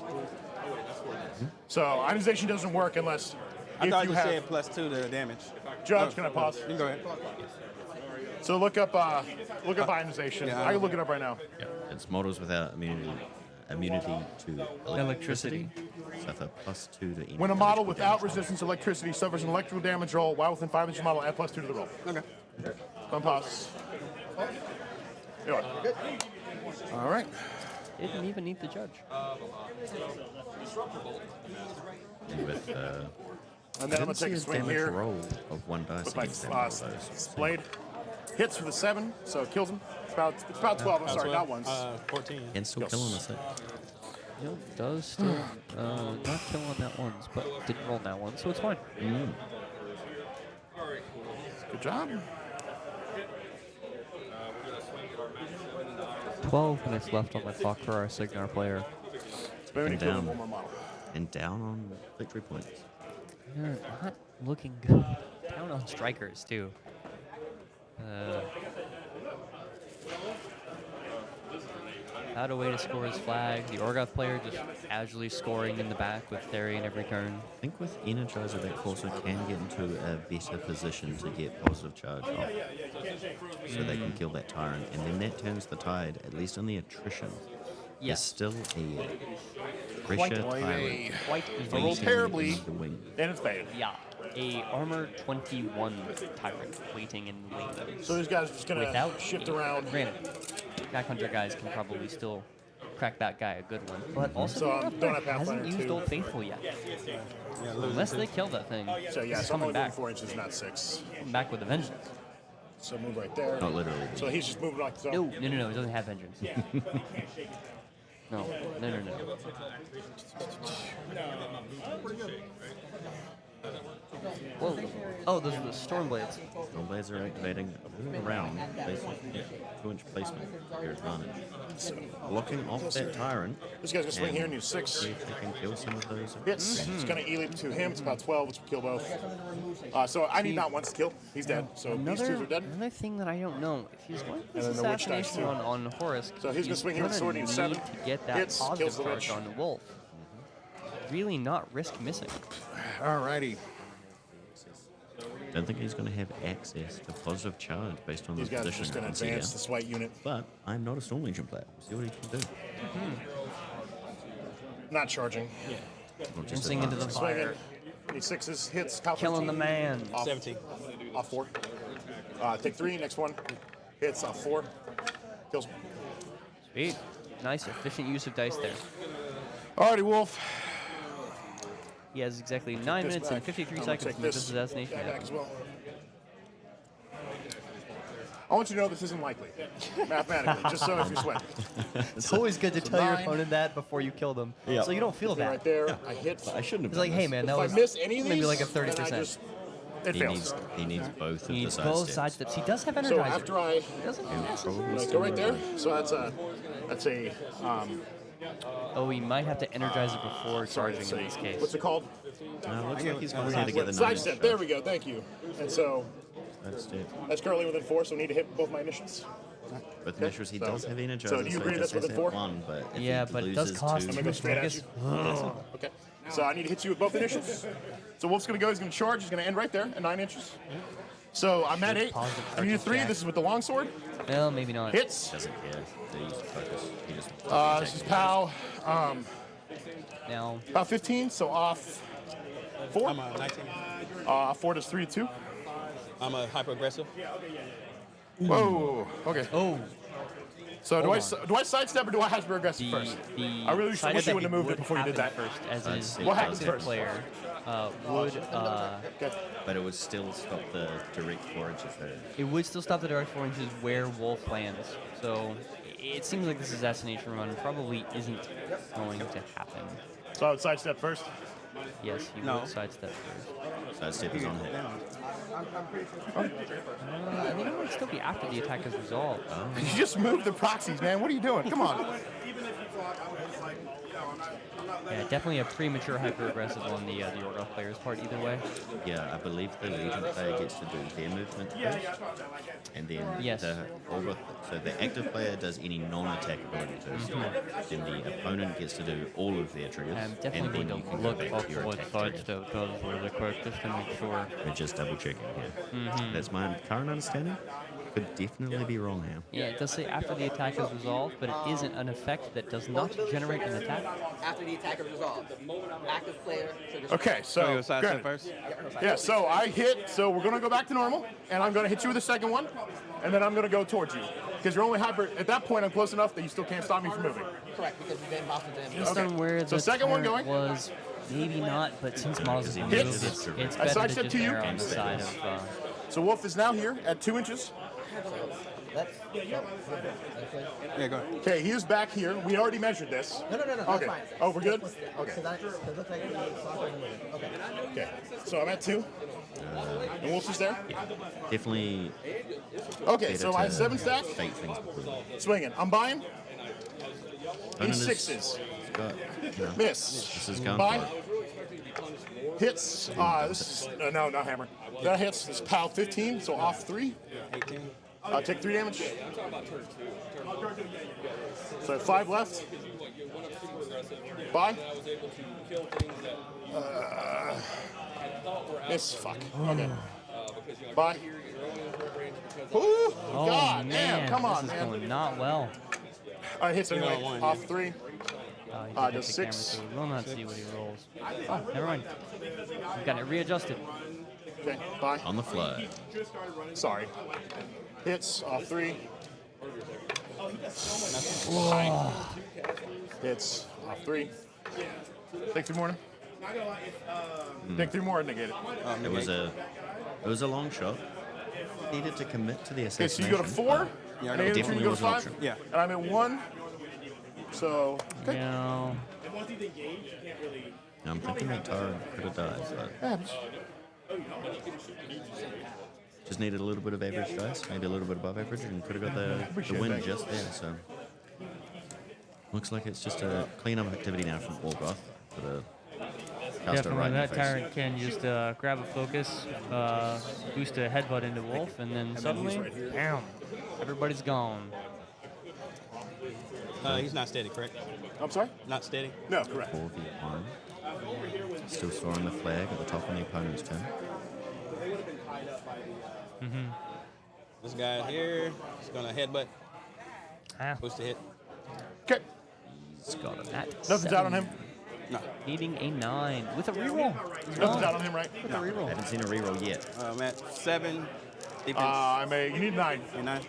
So ionization doesn't work unless I if thought you you have said +2 to damage. Judge. Can I pause? You can go ahead. So look up ionization. Yeah, I can look it up right now. Yeah, it's models without immunity to electricity. Suffer +2 to any When a model electrical without damage. resistance to electricity suffers an electrical damage roll while within 5 inches of the model, add +2 to the roll. Okay. Don't pause. You are. All right. Didn't even need the judge. And with And I then I'm didn't going to see take a his swing damage here roll of 1 dice with my against any of those. blade. Hits for the 7, so it kills him. It's about 12. I'm sorry, not once. 14. And still killing us. Nope, does still not kill on that once, but didn't roll that one, so it's fine. Good job. 12 minutes left on the clock for our Signar player. But we need to kill down. one more model. And down on victory points. They're not looking good. Down on strikers, too. Found a way to score his flag. The Orgoth player just casually scoring in the back with Therian every turn. I think with Energizer, that Corsair can get into a better position to get positive charge off. So they can kill that Tyrant. And then that turns the tide, at least on the attrition. There's Yes. still a pressure Tyrant. Quite roll evasive. terribly. in the wing. And it's bad. Yeah. A armor 21 Tyrant waiting in the wing. So these guys are just going Without to shift a- around. Granted, Back Hunter guys can probably still crack that guy a good one. But also, So, the I'm Orgoth doing player a Pathfinder hasn't used 2. Old Faithful yet. Yeah, Unless they kill that thing. So yeah, it's so I'm coming only moving back. 4 inches, not 6. Coming back with a vengeance. So move right there. Not literally. So he's just moving like so. No, it doesn't have vengeance. No. Whoa. Oh, those are the Storm Blades. Storm Blades are activating around, basically. Yeah, 2-inch placement, your advantage. So, blocking off that Tyrant. This guy's going to swing here and use 6. See if they can kill some of those. Hits. It's going to elite to him. It's about 12, which will kill both. So I need not once to kill. He's dead. So these two are dead. Another thing that I don't know, if he's going for this And then the witch dies assassination too. on Horruskh, So he's gonna swing here with the sword, gonna he's 7. need to get that Hits, kills positive the charge witch. on Wolf. Really not risk missing. Alrighty. Don't think he's going to have access to positive charge based on the These guys are position just I going can to see advance here. this white unit. But I'm not a Storm Legion player. We'll see what he can do. Not charging. Or just Dancing into the advance. fire. Need sixes. Hits. Power Killing the 15. man. Off, 17. Off 4. Take 3. Next one. Hits. Off 4. Kills. Sweet. Nice, efficient use of dice there. Alrighty, Wolf. He has exactly 9 minutes and 53 I'm gonna seconds take to make this this assassination guy back happen. as well. I want you to know this isn't likely, mathematically, just so if you're sweating. It's always good to tell your 9. opponent that before you kill them, Yeah. so you don't feel Right bad. there, I hit. I shouldn't have It's like, done hey this. man, that If I was miss any of these, maybe like a then I 30%. just, it He fails. needs both He of needs the both side steps. steps. He does have Energizer. So after I doesn't Probably necessarily. go still right there, would. so that's a Oh, he might have to Energize it before sorry, charging it's a, in this case. what's it called? Looks like he's going to get the Side step. There we go. Thank you. And so That's it. that's currently within 4, so I need to hit both my initials. But the initials, he So- does have Energizer, so do you agree just that's within has 4? 1, but if Yeah, he but it loses does cost 2, I'm gonna go straight at you. Okay. So I need to hit you with both initials. So Wolf's gonna go. He's gonna charge. He's gonna end right there at 9 inches. So I'm at 8. positive I need a charges 3. jack. This is with the longsword. Well, maybe not. Hits. doesn't care. They use the focus. He just This is POW. Now, About 15. So off 4. I'm a 19. 4 does 3 to 2. I'm a hyper aggressive. Whoa. Okay. oh, So do hold I sidestep or do I hyper aggressive the first? the I really wish you sidestep wouldn't have moved it would before you did happen that. first, as I'd is say What the happens active first? player would Okay. But it would still stop the direct 4 inches there. it would still stop the direct 4 inches where Wolf lands. So it seems like this assassination run probably isn't going to happen. So I would sidestep first. Yes, you No. would sidestep first. Side step is on hit. I think it might still be after the attack is resolved. You just moved the proxies, man. What are you doing? Come on. Yeah, definitely a premature hyper aggressive on the Orgoth player's part either way. Yeah, I believe the Legion player gets to do their movement first. And then Yes. the Orgoth, so the active player does any non-attack ability first. Then the opponent gets to do all of their triggers. I'm and definitely then going you to can go look back up to your what attack trigger. sidestep does really quick just to make sure. We're just double checking here. That's my current understanding. Could definitely be wrong now. Yeah, it does say after the attack is resolved, but it isn't an effect that does not generate an attack. After the attack is resolved, active player triggers. Okay, So so you side go step ahead. first? Yeah, so I hit, so we're gonna go back to normal, and I'm gonna hit you with the second one, and then I'm gonna go towards you. Because you're only hyper, at that point I'm close enough that you still can't stop me from moving. Correct, because you've been hostile to him. Based on where So the second one turret going. was, maybe not, but since models have Hits. moved, it's I better to sidestep just to you. err on the side of... So Wolf is now here at 2 inches. Yeah, go ahead. Okay, he is back here. We already measured this. No, Okay. that's fine. Oh, we're good? Okay. Because it looks like the software is moving. Okay. Okay. So I'm at 2. And Wolf is there? Definitely Okay, better so I have to 7 stacks. fake things before. Swinging. I'm buying. Opponent Need is- 6s. He's got, you know, Miss. this is going Buy. for it. Hits. This is no, not hammer. That hits. This is POW 15, so off 3. 18. Take 3 damage. So 5 left. Buy. Miss. Fuck. Okay. Buy. Ooh, Oh, God man, damn. Come on, this is man. going not well. All right, hits anyway. one, Off 3. He didn't does hit the camera, 6. so we will not see what he rolls. Oh, never mind. We've got it readjusted. Okay. Buy. On the fly. Sorry. Hits. Off 3. Hits. Off 3. Take 3 more. Take 3 more and negate it. It was a long shot. Needed to commit to the Okay, so assassination. you go to 4. Yeah, and it then definitely you go was to an 5. option. Yeah. And I'm at 1. So, okay. Now, I'm thinking that Tara could have died, but Happens. just needed a little bit of average dice, maybe a little bit above average, and could have got the win that. just there. So looks like it's just a cleanup activity now from Orgoth for the caster definitely right in the that face. tyrant can just grab a focus, boost a headbutt into Wolf, and then suddenly, bam, everybody's gone. He's not steady, correct? I'm sorry? Not steady. No, correct. 4v1. Still storing the flag at the top on the opponent's turn. This guy here is gonna headbutt, Ah, boost a hit. Okay. He's got it. at Nothing's out on him. No. Needing a 9 with a reroll. Nothing's out on him, right? With a reroll. Haven't seen a reroll yet. I'm at 7. Defense. You need 9. and 9.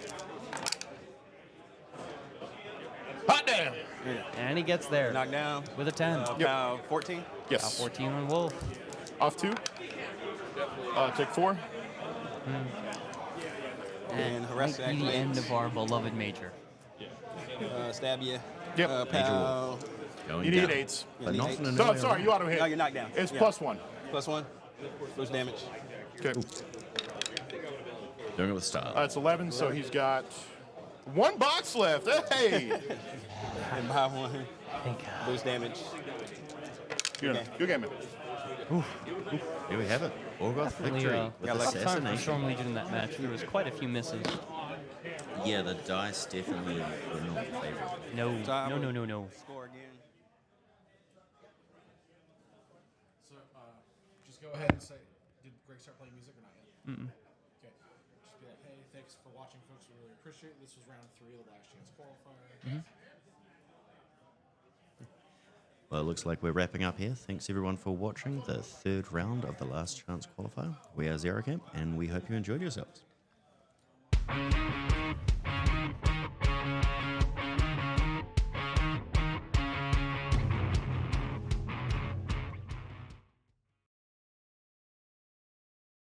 Hot damn. Yeah. And he gets there Knocked down. with a 10. Now 14. Yes. 14 on Wolf. Off 2. Take 4. And Horruskh Might be the end activates. of our beloved Major. Stab you. Yep. Pow. Going You need down. 8s. But need not eight. from an No, earlier sorry, round. you auto hit. No, you're knocked down. It's Yeah. +1. +1. Boost damage. Okay. Doing it with style. It's 11, so he's got 1 box left. Hey! And buy 1. Thank God. Boost damage. Good game, man. Here we have it. Orgoth Definitely, victory yeah, with like Tough time for assassination. Storm Legion in that match. There was quite a few misses. Yeah, the dice definitely were not the favorite. No, I no, would no, no, no. Score again. So just go ahead and say, did Greg start playing music or not yet? Okay. Just be like, hey, thanks for watching, folks. We really appreciate it. This was round 3 of the Last Chance Qualifier. Well, it looks like we're wrapping up here. Thanks everyone for watching the 3rd round of the Last Chance Qualifier. We are Zero Camp, and we hope you enjoyed yourselves.